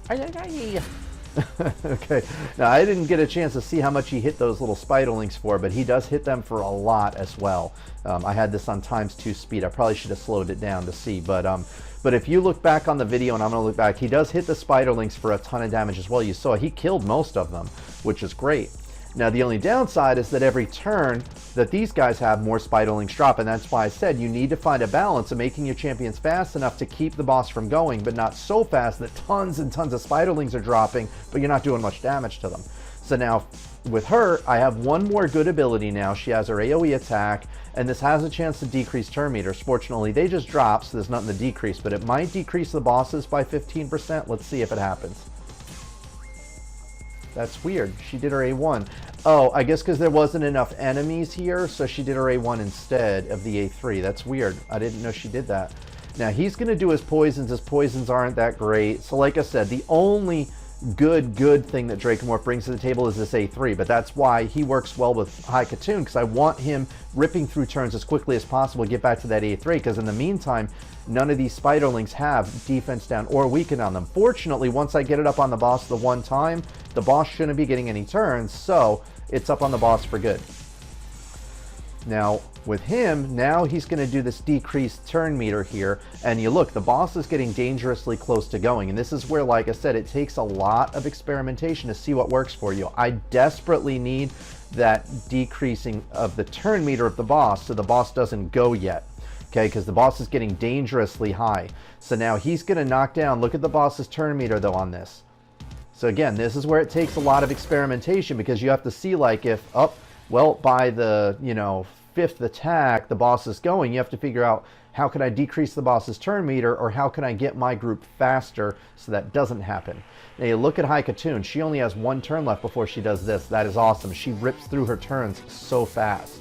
Okay, now I didn't get a chance to see how much he hit those little Spiderlings for, but he does hit them for a lot as well. I had this on ×2 speed. I probably should have slowed it down to see, but if you look back on the video, and I'm going to look back, he does hit the Spiderlings for a ton of damage as well. You saw he killed most of them, which is great. Now, the only downside is that every turn that these guys have, more Spiderlings drop, and that's why I said you need to find a balance of making your champions fast enough to keep the boss from going, but not so fast that tons and tons of Spiderlings are dropping, but you're not doing much damage to them. So now, with her, I have one more good ability now. She has her AoE attack, and this has a chance to decrease turn meters. Fortunately, they just drop, so there's nothing to decrease, but it might decrease the bosses by 15%. Let's see if it happens. That's weird. She did her A1. Oh, I guess because there wasn't enough enemies here, so she did her A1 instead of the A3. That's weird. I didn't know she did that. Now, he's going to do his poisons. His poisons aren't that great. So like I said, the only good thing that Dracomorph brings to the table is this A3, but that's why he works well with High Katoon, because I want him ripping through turns as quickly as possible, get back to that A3, because in the meantime, none of these Spiderlings have defense down or weaken on them. Fortunately, once I get it up on the boss the one time, the boss shouldn't be getting any turns, so it's up on the boss for good. Now, with him, now he's going to do this decreased turn meter here, and you look, the boss is getting dangerously close to going, and this is where, like I said, it takes a lot of experimentation to see what works for you. I desperately need that decreasing of the turn meter of the boss so the boss doesn't go yet, okay, because the boss is getting dangerously high. So now he's going to knock down, look at the boss's turn meter though on this. So again, this is where it takes a lot of experimentation, because you have to see, like, if, well, by the, 5th attack, the boss is going, you have to figure out, how can I decrease the boss's turn meter, or how can I get my group faster so that doesn't happen? Now you look at High Katoon, she only has one turn left before she does this. That is awesome. She rips through her turns so fast.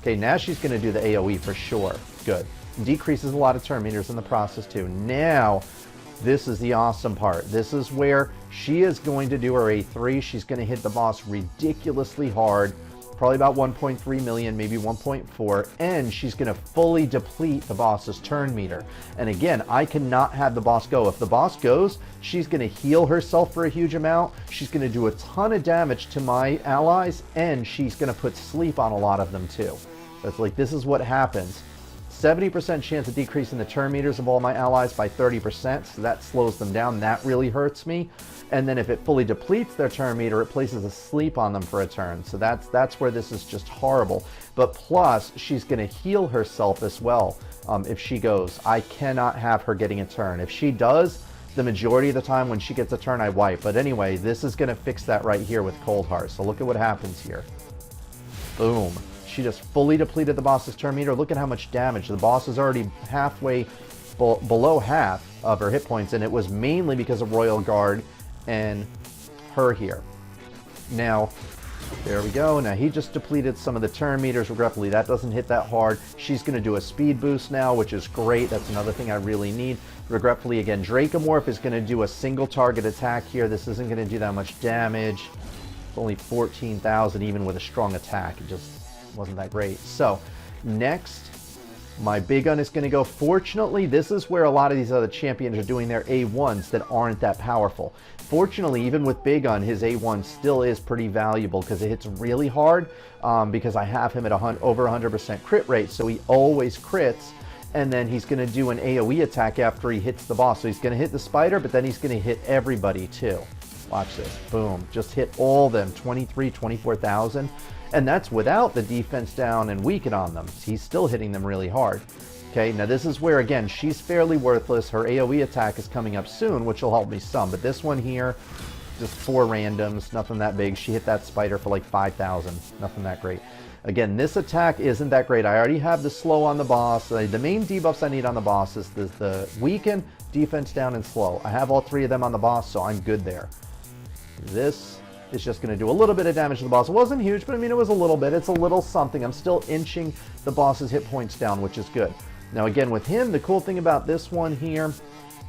Okay, now she's going to do the AoE for sure. Good. Decreases a lot of turn meters in the process too. Now, this is the awesome part. This is where she is going to do her A3. She's going to hit the boss ridiculously hard, probably about 1.3 million, maybe 1.4, and she's going to fully deplete the boss's turn meter. And again, I cannot have the boss go. If the boss goes, she's going to heal herself for a huge amount, she's going to do a ton of damage to my allies, and she's going to put sleep on a lot of them too. So it's like, this is what happens. 70% chance of decreasing the turn meters of all my allies by 30%, so that slows them down. That really hurts me. And then if it fully depletes their turn meter, it places a sleep on them for a turn. So that's where this is just horrible. But plus, she's going to heal herself as well if she goes. I cannot have her getting a turn. If she does, the majority of the time when she gets a turn, I wipe. But anyway, this is going to fix that right here with Cold Heart. So look at what happens here. Boom. She just fully depleted the boss's turn meter. Look at how much damage. The boss is already halfway below half of her hit points, and it was mainly because of Royal Guard and her here. Now, there we go. Now he just depleted some of the turn meters. Regretfully, that doesn't hit that hard. She's going to do a speed boost now, which is great. That's another thing I really need. Regretfully, again, Dracomorph is going to do a single target attack here. This isn't going to do that much damage. It's only 14,000 even with a strong attack. It just wasn't that great. So next, my big gun is going to go. Fortunately, this is where a lot of these other champions are doing their A1s that aren't that powerful. Fortunately, even with big gun, his A1 still is pretty valuable because it hits really hard, because I have him at over 100% crit rate, so he always crits. And then he's going to do an AoE attack after he hits the boss. So he's going to hit the spider, but then he's going to hit everybody too. Watch this. Boom. Just hit all them. 24,000. And that's without the defense down and weaken on them. He's still hitting them really hard. Okay, now this is where, again, she's fairly worthless. Her AoE attack is coming up soon, which will help me some. But this one here, just 4 randoms, nothing that big. She hit that spider for like 5,000, nothing that great. Again, this attack isn't that great. I already have the slow on the boss. The main debuffs I need on the boss is the weaken, defense down, and slow. I have all 3 of them on the boss, so I'm good there. This is just going to do a little bit of damage to the boss. It wasn't huge, but I mean, it was a little bit. It's a little something. I'm still inching the boss's hit points down, which is good. Now, again, with him, the cool thing about this one here,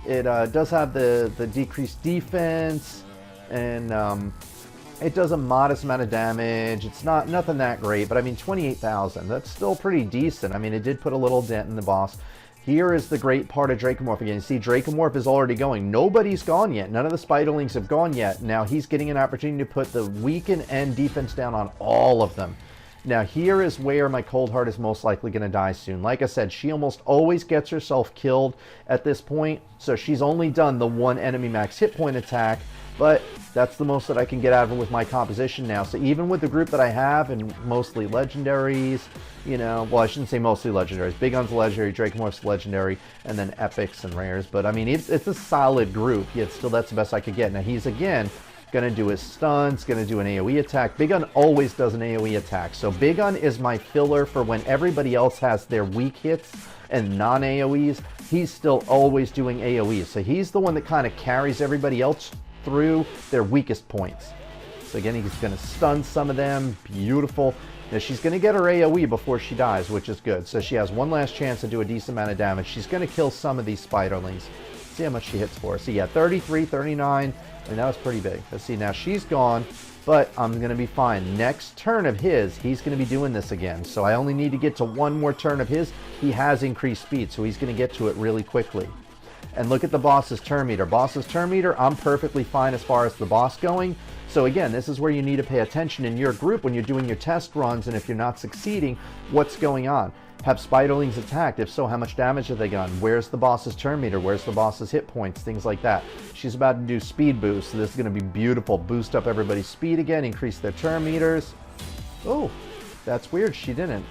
it does have the decreased defense, and it does a modest amount of damage. It's nothing that great, but I mean, 28,000. That's still pretty decent. I mean, it did put a little dent in the boss. Here is the great part of Dracomorph again. You see, Dracomorph is already going. Nobody's gone yet. None of the Spiderlings have gone yet. Now he's getting an opportunity to put the weaken and defense down on all of them. Now here is where my Cold Heart is most likely going to die soon. Like I said, she almost always gets herself killed at this point. So she's only done the 1 enemy max hit point attack. But that's the most that I can get out of it with my composition now. So even with the group that I have, and mostly legendaries, you know, well, I shouldn't say mostly legendaries. Big Gun's legendary, Dracomorph's legendary, and then epics and rares. But I mean, it's a solid group. Yet still, that's the best I could get. Now he's again going to do his stunts, going to do an AoE attack. Big Gun always does an AoE attack. So Big Gun is my filler for when everybody else has their weak hits and non-AoEs. He's still always doing AoEs. So he's the one that kind of carries everybody else through their weakest points. So again, he's going to stun some of them. Beautiful. Now she's going to get her AoE before she dies, which is good. So she has one last chance to do a decent amount of damage. She's going to kill some of these Spiderlings. See how much she hits for. So yeah, 33, 39. I mean, that was pretty big. Let's see, now she's gone, but I'm going to be fine. Next turn of his, he's going to be doing this again. So I only need to get to 1 more turn of his. He has increased speed, so he's going to get to it really quickly. And look at the boss's turn meter. Boss's turn meter, I'm perfectly fine as far as the boss going. So again, this is where you need to pay attention in your group when you're doing your test runs, and if you're not succeeding, what's going on? Have Spiderlings attacked? If so, how much damage have they done? Where's the boss's turn meter? Where's the boss's hit points? Things like that. She's about to do speed boost, so this is going to be beautiful. Boost up everybody's speed again, increase their turn meters. Oh, that's weird. She didn't.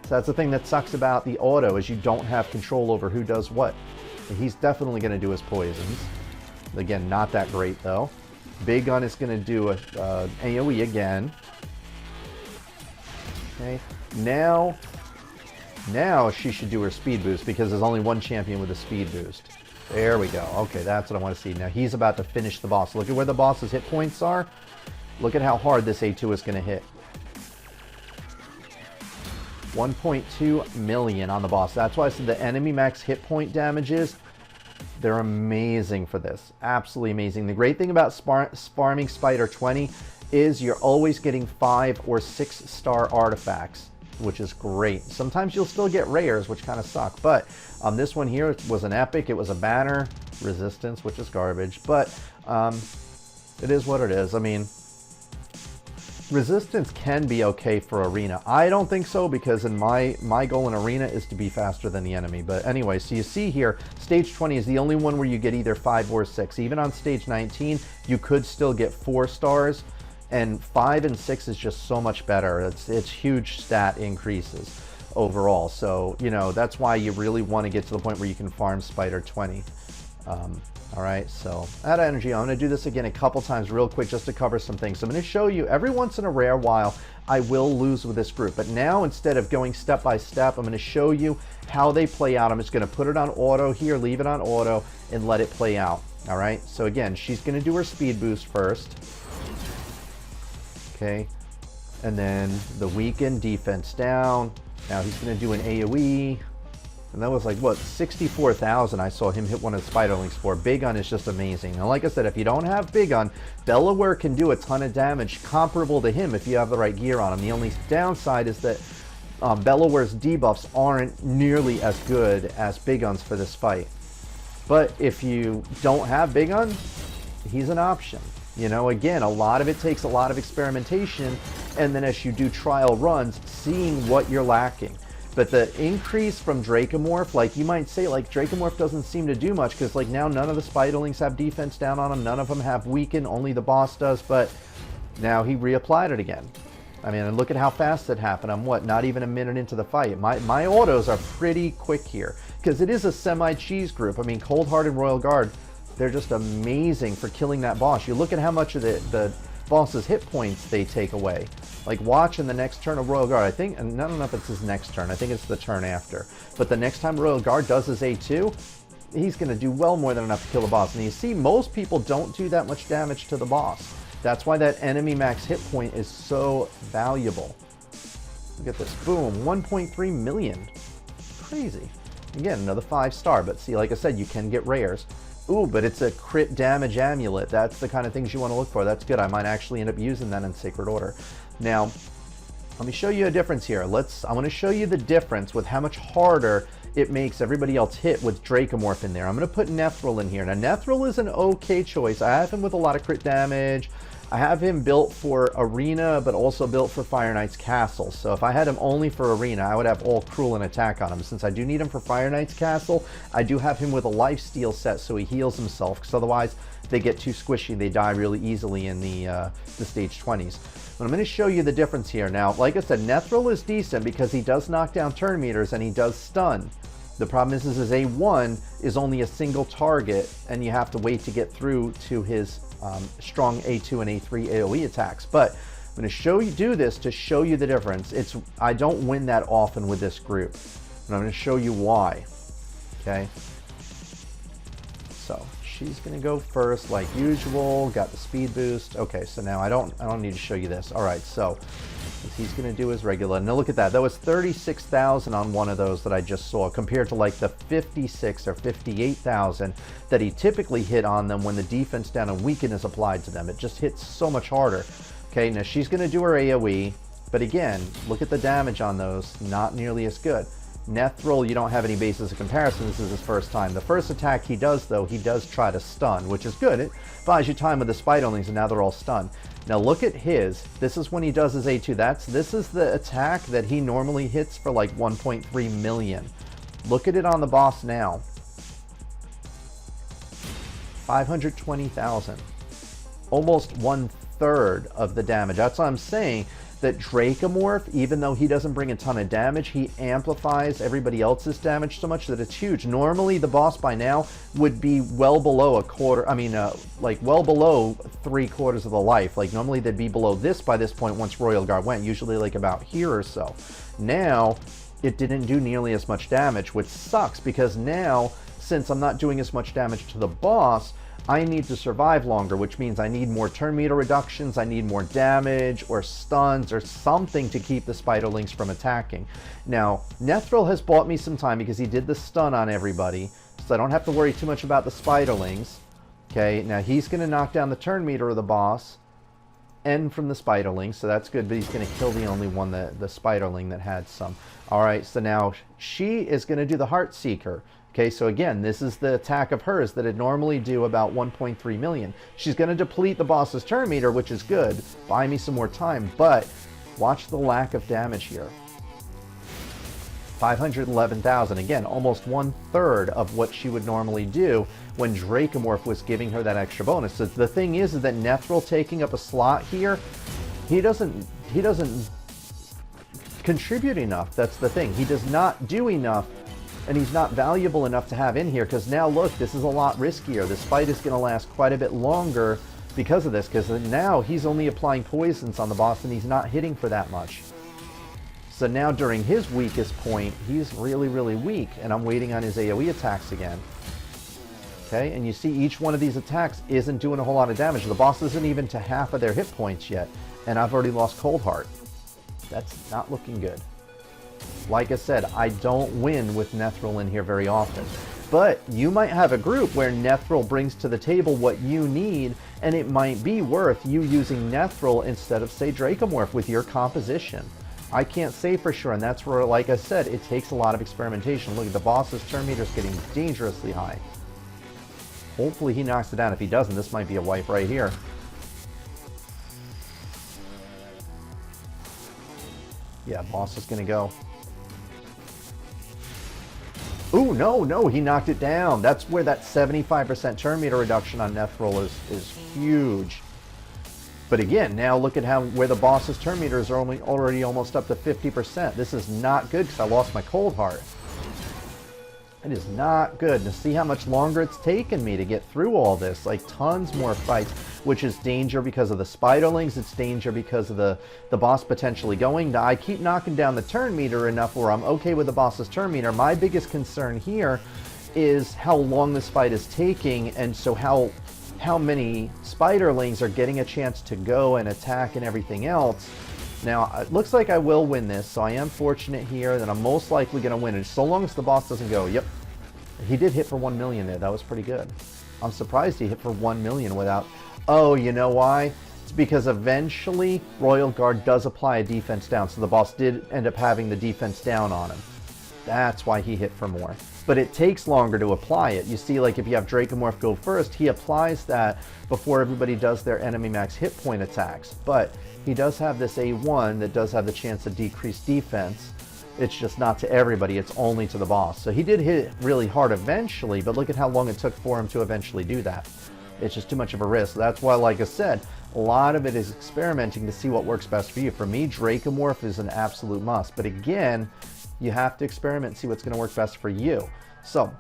So that's the thing that sucks about the auto, is you don't have control over who does what. He's definitely going to do his poisons. Again, not that great though. Big Gun is going to do a AoE again. Okay, now she should do her speed boost, because there's only 1 champion with a speed boost. There we go. Okay, that's what I want to see. Now he's about to finish the boss. Look at where the boss's hit points are. Look at how hard this A2 is going to hit. 1.2 million on the boss. That's why I said the enemy max hit point damages, they're amazing for this. Absolutely amazing. The great thing about farming Spider 20 is you're always getting 5 or 6 star artifacts, which is great. Sometimes you'll still get rares, which kind of suck, but this one here was an epic. It was a banner, resistance, which is garbage, but it is what it is. I mean, resistance can be okay for arena. I don't think so, because in my goal in arena is to be faster than the enemy. But anyway, so you see here, stage 20 is the only one where you get either 5 or 6. Even on stage 19, you could still get 4 stars, and 5 and 6 is just so much better. It's huge stat increases overall. So, you know, that's why you really want to get to the point where you can farm Spider 20. All right, so out of energy, I'm going to do this again a couple times real quick just to cover some things. So I'm going to show you every once in a rare while I will lose with this group. But now, instead of going step by step, I'm going to show you how they play out. I'm just going to put it on auto here, leave it on auto, and let it play out. All right, so again, she's going to do her speed boost first. Okay, and then the weaken, defense down. Now he's going to do an AoE. And that was like, what, 64,000 I saw him hit one of the Spiderlings for. Big Gun is just amazing. And like I said, if you don't have Big Gun, Delaware can do a ton of damage comparable to him if you have the right gear on him. The only downside is that Delaware's debuffs aren't nearly as good as Big Gun's for this fight. But if you don't have Big Gun, he's an option. You know, again, a lot of it takes a lot of experimentation, and then as you do trial runs, seeing what you're lacking. But the increase from Dracomorph, like you might say, like Dracomorph doesn't seem to do much, because like now none of the Spiderlings have defense down on them, none of them have weaken, only the boss does, but now he reapplied it again. I mean, and look at how fast it happened. I'm what, not even a minute into the fight. My autos are pretty quick here, because it is a semi-cheese group. I mean, Cold Heart and Royal Guard, They're just amazing for killing that boss. You look at how much of the boss's hit points they take away. Like, watch in the next turn of Royal Guard. I think, and I don't know if it's his next turn. I think it's the turn after. But the next time Royal Guard does his A2, he's going to do well more than enough to kill the boss. And you see, most people don't do that much damage to the boss. That's why that enemy max hit point is so valuable. Look at this. Boom. 1.3 million. Crazy. Again, another 5-star. But see, like I said, you can get rares. Ooh, but it's a crit damage amulet. That's the kind of things you want to look for. That's good. I might actually end up using that in Sacred Order. Now, let me show you a difference here. I want to show you the difference with how much harder it makes everybody else hit with Dracomorph in there. I'm going to put Nethril in here. Now, Nethril is an okay choice. I have him with a lot of crit damage. I have him built for Arena, but also built for Fire Knight's Castle. So if I had him only for Arena, I would have all Cruel and Attack on him. Since I do need him for Fire Knight's Castle, I do have him with a lifesteal set so he heals himself, because otherwise they get too squishy. They die really easily in the stage 20s. But I'm going to show you the difference here. Now, like I said, Nethril is decent because he does knock down turn meters and he does stun. The problem is his A1 is only a single target, and you have to wait to get through to his strong A2 and A3 AoE attacks. But I'm going to show you, do this to show you the difference. I don't win that often with this group, and I'm going to show you why. Okay, so she's going to go first like usual. Got the speed boost. Okay, so now I don't need to show you this. All right, so he's going to do his regular. Now look at that. That was 36,000 on one of those that I just saw, compared to like the 56 or 58,000 that he typically hit on them when the defense down and weaken is applied to them. It just hits so much harder. Okay, now she's going to do her AoE, but again, look at the damage on those. Not nearly as good. Nethril, you don't have any basis of comparison. This is his first time. The first attack he does, though, he does try to stun, which is good. It buys you time with the Spiderlings, and now they're all stunned. Now look at his. This is when he does his A2. This is the attack that he normally hits for like 1.3 million. Look at it on the boss now. 520,000. Almost 1/3 of the damage. That's what I'm saying. That Dracomorph, even though he doesn't bring a ton of damage, he amplifies everybody else's damage so much that it's huge. Normally, the boss by now would be well below a quarter, like well below 3/4 of the life. Like normally they'd be below this by this point once Royal Guard went, usually like about here or so. Now, it didn't do nearly as much damage, which sucks because now, since I'm not doing as much damage to the boss, I need to survive longer, which means I need more turn meter reductions, I need more damage or stuns or something to keep the Spiderlings from attacking. Now, Nethril has bought me some time because he did the stun on everybody, so I don't have to worry too much about the Spiderlings. Okay, now he's going to knock down the turn meter of the boss and from the Spiderling, so that's good, but he's going to kill the only one, the Spiderling that had some. Alright, so now she is going to do the Heart Seeker. Okay, so again, this is the attack of hers that would normally do about 1.3 million. She's going to deplete the boss's turn meter, which is good. Buy me some more time, but watch the lack of damage here. 511,000. Again, almost 1/3 of what she would normally do when Dracomorph was giving her that extra bonus. So the thing is that Nethril taking up a slot here, he doesn't contribute enough. That's the thing. He does not do enough. And he's not valuable enough to have in here, because now look, this is a lot riskier. This fight is going to last quite a bit longer because of this, because now he's only applying poisons on the boss and he's not hitting for that much. So now during his weakest point, he's really, really weak, and I'm waiting on his AoE attacks again. Okay, and you see each one of these attacks isn't doing a whole lot of damage. The boss isn't even to half of their hit points yet, and I've already lost Cold Heart. That's not looking good. Like I said, I don't win with Nethril in here very often. But you might have a group where Nethril brings to the table what you need, and it might be worth you using Nethril instead of, say, Dracomorph with your composition. I can't say for sure, and that's where, like I said, it takes a lot of experimentation. Look, the boss's turn meter is getting dangerously high. Hopefully he knocks it down. If he doesn't, this might be a wipe right here. Yeah, boss is going to go. Ooh, no, he knocked it down. That's where that 75% turn meter reduction on Nethril is huge. But again, now look at where the boss's turn meters are already almost up to 50%. This is not good because I lost my Cold Heart. It is not good. To see how much longer it's taken me to get through all this, like tons more fights, which is danger because of the spiderlings. It's danger because of the boss potentially going. I keep knocking down the turn meter enough where I'm okay with the boss's turn meter. My biggest concern here is how long this fight is taking, and so how many spiderlings are getting a chance to go and attack and everything else. Now, it looks like I will win this, so I am fortunate here that I'm most likely going to win it, so long as the boss doesn't go. Yep, he did hit for 1 million there. That was pretty good. I'm surprised he hit for 1 million without... Oh, you know why? It's because eventually Royal Guard does apply a defense down, so the boss did end up having the defense down on him. That's why he hit for more. But it takes longer to apply it. You see, like if you have Dracomorph go first, he applies that before everybody does their enemy max hit point attacks. But he does have this A1 that does have the chance to decrease defense. It's just not to everybody, it's only to the boss. So he did hit really hard eventually, but look at how long it took for him to eventually do that. It's just too much of a risk. That's why, like I said, a lot of it is experimenting to see what works best for you. For me, Dracomorph is an absolute must. But again, you have to experiment and see what's going to work best for you. So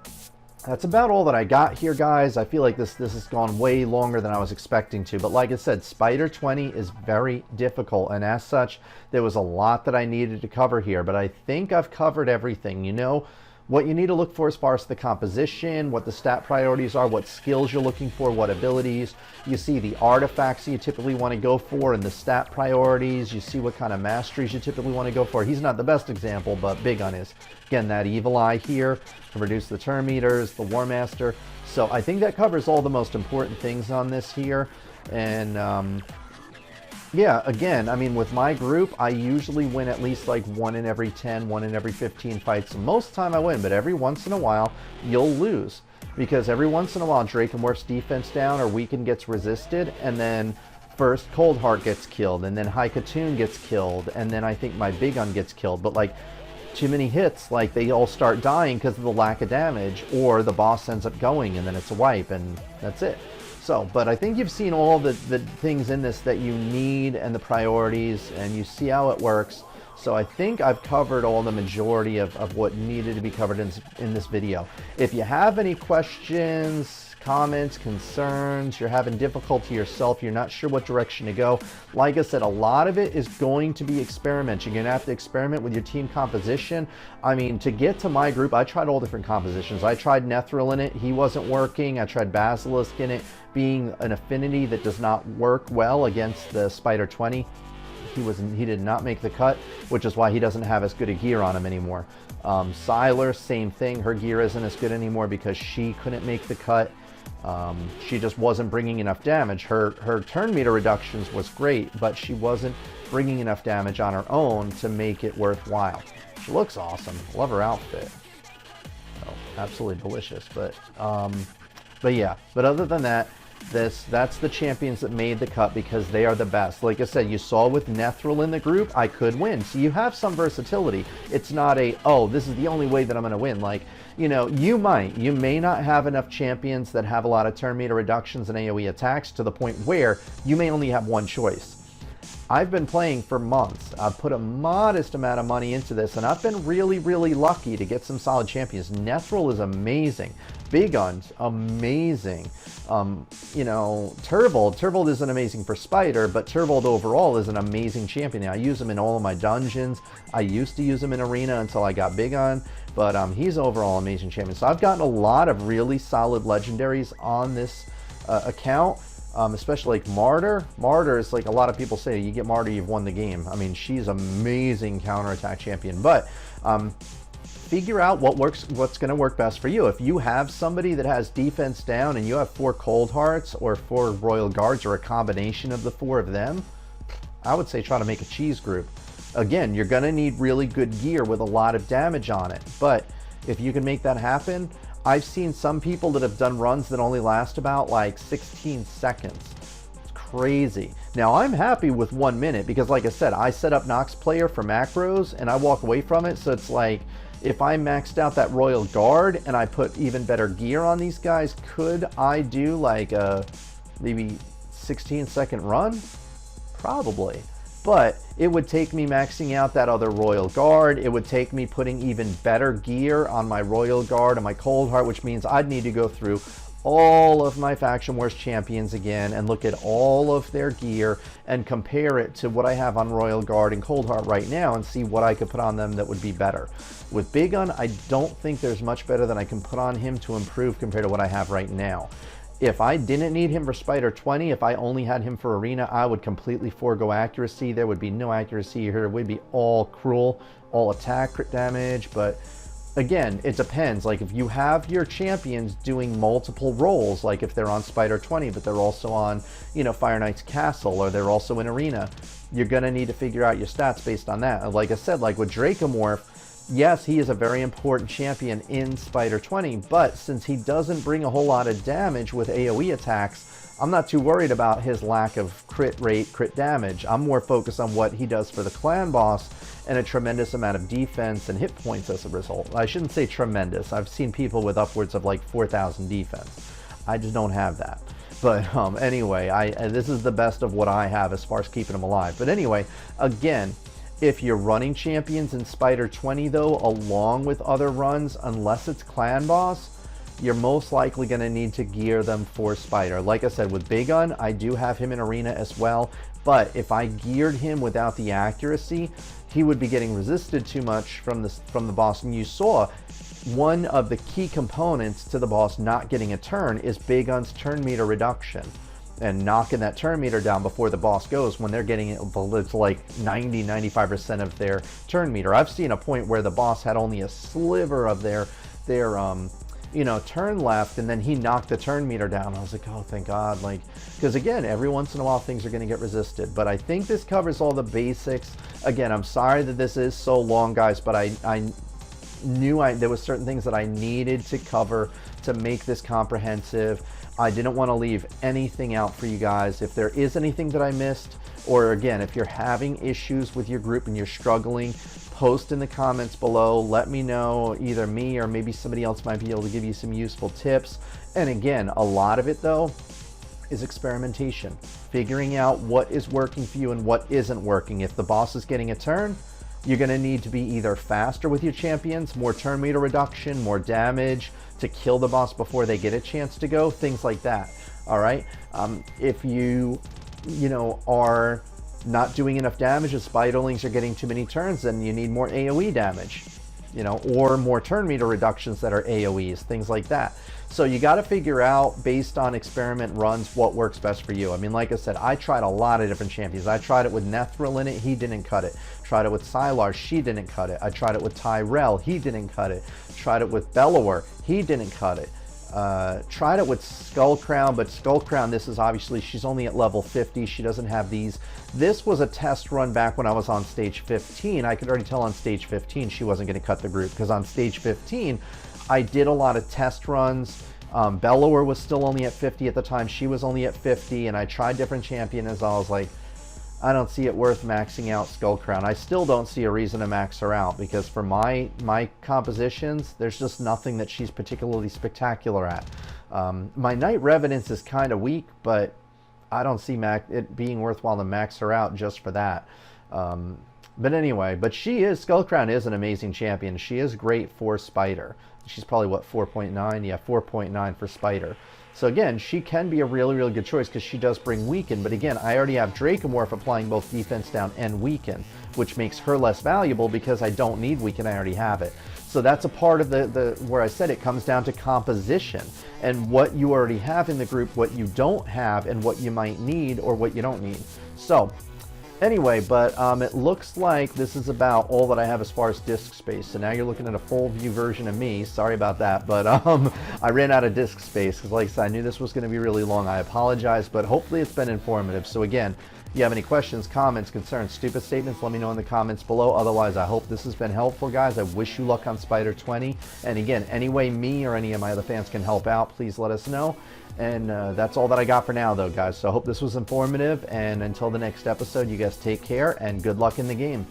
that's about all that I got here, guys. I feel like this has gone way longer than I was expecting to. But like I said, Spider 20 is very difficult. And as such, there was a lot that I needed to cover here. But I think I've covered everything. You know, what you need to look for as far as the composition, what the stat priorities are, what skills you're looking for, what abilities. You see the artifacts you typically want to go for and the stat priorities. You see what kind of masteries you typically want to go for. He's not the best example, but big on his. Again, that Evil Eye here to reduce the turn meters, the War Master. So I think that covers all the most important things on this here. And yeah, again, I mean, with my group, I usually win at least like 1 in every 10, 1 in every 15 fights. Most of the time I win, but every once in a while, you'll lose. Because every once in a while, Dracomorph's defense down or weaken gets resisted, and then first Coldheart gets killed, and then Haikatoon gets killed, and then I think my Big Gun gets killed. But like, too many hits, like they all start dying because of the lack of damage, or the boss ends up going, and then it's a wipe, and that's it. So, but I think you've seen all the things in this that you need and the priorities, and you see how it works. So I think I've covered all the majority of what needed to be covered in this video. If you have any questions, comments, concerns, you're having difficulty yourself, you're not sure what direction to go, like I said, a lot of it is going to be experiment. You're going to have to experiment with your team composition. I mean, to get to my group, I tried all different compositions. I tried Nethril in it. He wasn't working. I tried Basilisk in it, being an affinity that does not work well against the Spider 20. He did not make the cut, which is why he doesn't have as good a gear on him anymore. Sylar, same thing. Her gear isn't as good anymore because she couldn't make the cut. She just wasn't bringing enough damage. Her turn meter reductions was great, but she wasn't bringing enough damage on her own to make it worthwhile. She looks awesome. Love her outfit. Oh, absolutely delicious. But yeah. But other than that, that's the champions that made the cut because they are the best. Like I said, you saw with Nethril in the group, I could win. So you have some versatility. It's not a, oh, this is the only way that I'm going to win. Like, you know, you may not have enough champions that have a lot of turn meter reductions and AoE attacks to the point where you may only have one choice. I've been playing for months. I've put a modest amount of money into this, and I've been really, really lucky to get some solid champions. Nethril is amazing. Big Gun's amazing. You know, Turvold isn't amazing for Spider, but Turvold overall is an amazing champion. I use him in all of my dungeons. I used to use him in Arena until I got Big Gun, but he's overall an amazing champion. So I've gotten a lot of really solid legendaries on this account. Especially like Martyr. Martyr is like a lot of people say, you get Martyr, you've won the game. I mean, she's amazing counterattack champion. But figure out what's going to work best for you. If you have somebody that has defense down and you have 4 Cold Hearts or 4 Royal Guards or a combination of the 4 of them, I would say try to make a cheese group. Again, you're going to need really good gear with a lot of damage on it. But if you can make that happen, I've seen some people that have done runs that only last about like 16 seconds. It's crazy. Now I'm happy with 1 minute because like I said, I set up Nox Player for macros and I walk away from it. So it's like, if I maxed out that Royal Guard and I put even better gear on these guys, could I do like a maybe 16-second run? Probably. But it would take me maxing out that other Royal Guard. It would take me putting even better gear on my Royal Guard and my Cold Heart, which means I'd need to go through all of my Faction Wars champions again and look at all of their gear and compare it to what I have on Royal Guard and Cold Heart right now and see what I could put on them that would be better. With Big Un, I don't think there's much better than I can put on him to improve compared to what I have right now. If I didn't need him for Spider 20, if I only had him for Arena, I would completely forego accuracy. There would be no accuracy here. It would be all cruel, all attack, crit damage. But again, it depends. Like if you have your champions doing multiple roles, like if they're on Spider 20, but they're also on, you know, Fire Knight's Castle, or they're also in Arena, you're going to need to figure out your stats based on that. And like I said, like with Dracomorph, yes, he is a very important champion in Spider 20, but since he doesn't bring a whole lot of damage with AoE attacks, I'm not too worried about his lack of crit rate, crit damage. I'm more focused on what he does for the clan boss and a tremendous amount of defense and hit points as a result. I shouldn't say tremendous. I've seen people with upwards of like 4,000 defense. I just don't have that. But anyway, this is the best of what I have as far as keeping him alive. But anyway, again, if you're running champions in Spider 20 though, along with other runs, unless it's clan boss, you're most likely going to need to gear them for Spider. Like I said, with Big Un, I do have him in Arena as well, but if I geared him without the accuracy, he would be getting resisted too much from the boss. And you saw one of the key components to the boss not getting a turn is Big Un's turn meter reduction. And knocking that turn meter down before the boss goes when they're getting it, it's like 90-95% of their turn meter. I've seen a point where the boss had only a sliver of their you know, turn left, and then he knocked the turn meter down. I was like, oh, thank God. Like, because again, every once in a while things are going to get resisted. But I think this covers all the basics. Again, I'm sorry that this is so long, guys, but I knew there was certain things that I needed to cover to make this comprehensive. I didn't want to leave anything out for you guys. If there is anything that I missed, or again, if you're having issues with your group and you're struggling, post in the comments below. Let me know. Either me or maybe somebody else might be able to give you some useful tips. And again, a lot of it though is experimentation, figuring out what is working for you and what isn't working. If the boss is getting a turn, you're going to need to be either faster with your champions, more turn meter reduction, more damage to kill the boss before they get a chance to go, things like that. All right. If you know, are not doing enough damage, the Spiderlings are getting too many turns, then you need more AoE damage, you know, or more turn meter reductions that are AoEs, things like that. So you got to figure out based on experiment runs what works best for you. I mean, like I said, I tried a lot of different champions. I tried it with Nethril in it, he didn't cut it. Tried it with Sylar, she didn't cut it. I tried it with Tyrell, he didn't cut it. Tried it with Bellower, he didn't cut it. Tried it with Skullcrown, but Skullcrown, this is obviously, she's only at level 50. She doesn't have these. This was a test run back when I was on stage 15. I could already tell on stage 15 she wasn't going to cut the group, because on stage 15 I did a lot of test runs. Bellower was still only at 50 at the time. She was only at 50, and I tried different champions. I was like, I don't see it worth maxing out Skullcrown. I still don't see a reason to max her out, because for my compositions, there's just nothing that she's particularly spectacular at. My Knight Revenants is kind of weak, but I don't see it being worthwhile to max her out just for that. But anyway, Skullcrown is an amazing champion. She is great for Spider. She's probably, what, 4.9? Yeah, 4.9 for Spider. So again, she can be a really, really good choice because she does bring Weaken. But again, I already have Dracomorph applying both defense down and Weaken, which makes her less valuable because I don't need Weaken, I already have it. So that's a part of where I said it comes down to composition and what you already have in the group, what you don't have, and what you might need or what you don't need. So anyway, but it looks like this is about all that I have as far as disk space. So now you're looking at a full view version of me. Sorry about that, but I ran out of disk space because, like I said, I knew this was going to be really long. I apologize, but hopefully it's been informative. So again, if you have any questions, comments, concerns, stupid statements, let me know in the comments below. Otherwise, I hope this has been helpful, guys. I wish you luck on Spider 20. And again, any way me or any of my other fans can help out, please let us know. And that's all that I got for now, though, guys. So I hope this was informative. And until the next episode, you guys take care and good luck in the game.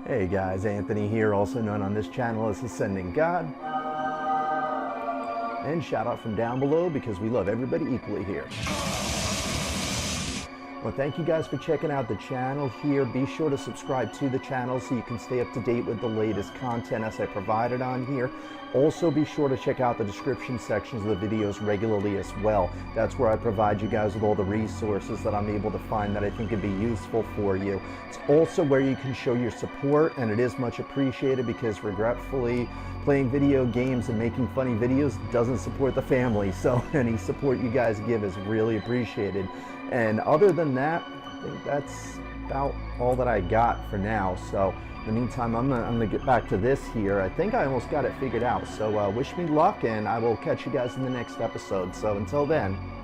Hey, guys. Anthony here, also known on this channel as AscendantGod. And shout out from down below because we love everybody equally here. Well, thank you guys for checking out the channel here. Be sure to subscribe to the channel so you can stay up to date with the latest content as I provided on here. Also, be sure to check out the description sections of the videos regularly as well. That's where I provide you guys with all the resources that I'm able to find that I think would be useful for you. It's also where you can show your support, and it is much appreciated because regretfully, playing video games and making funny videos doesn't support the family, so any support you guys give is really appreciated. And other than that, I think that's about all that I got for now. So in the meantime, I'm gonna get back to this here. I think I almost got it figured out. So wish me luck, and I will catch you guys in the next episode. So until then.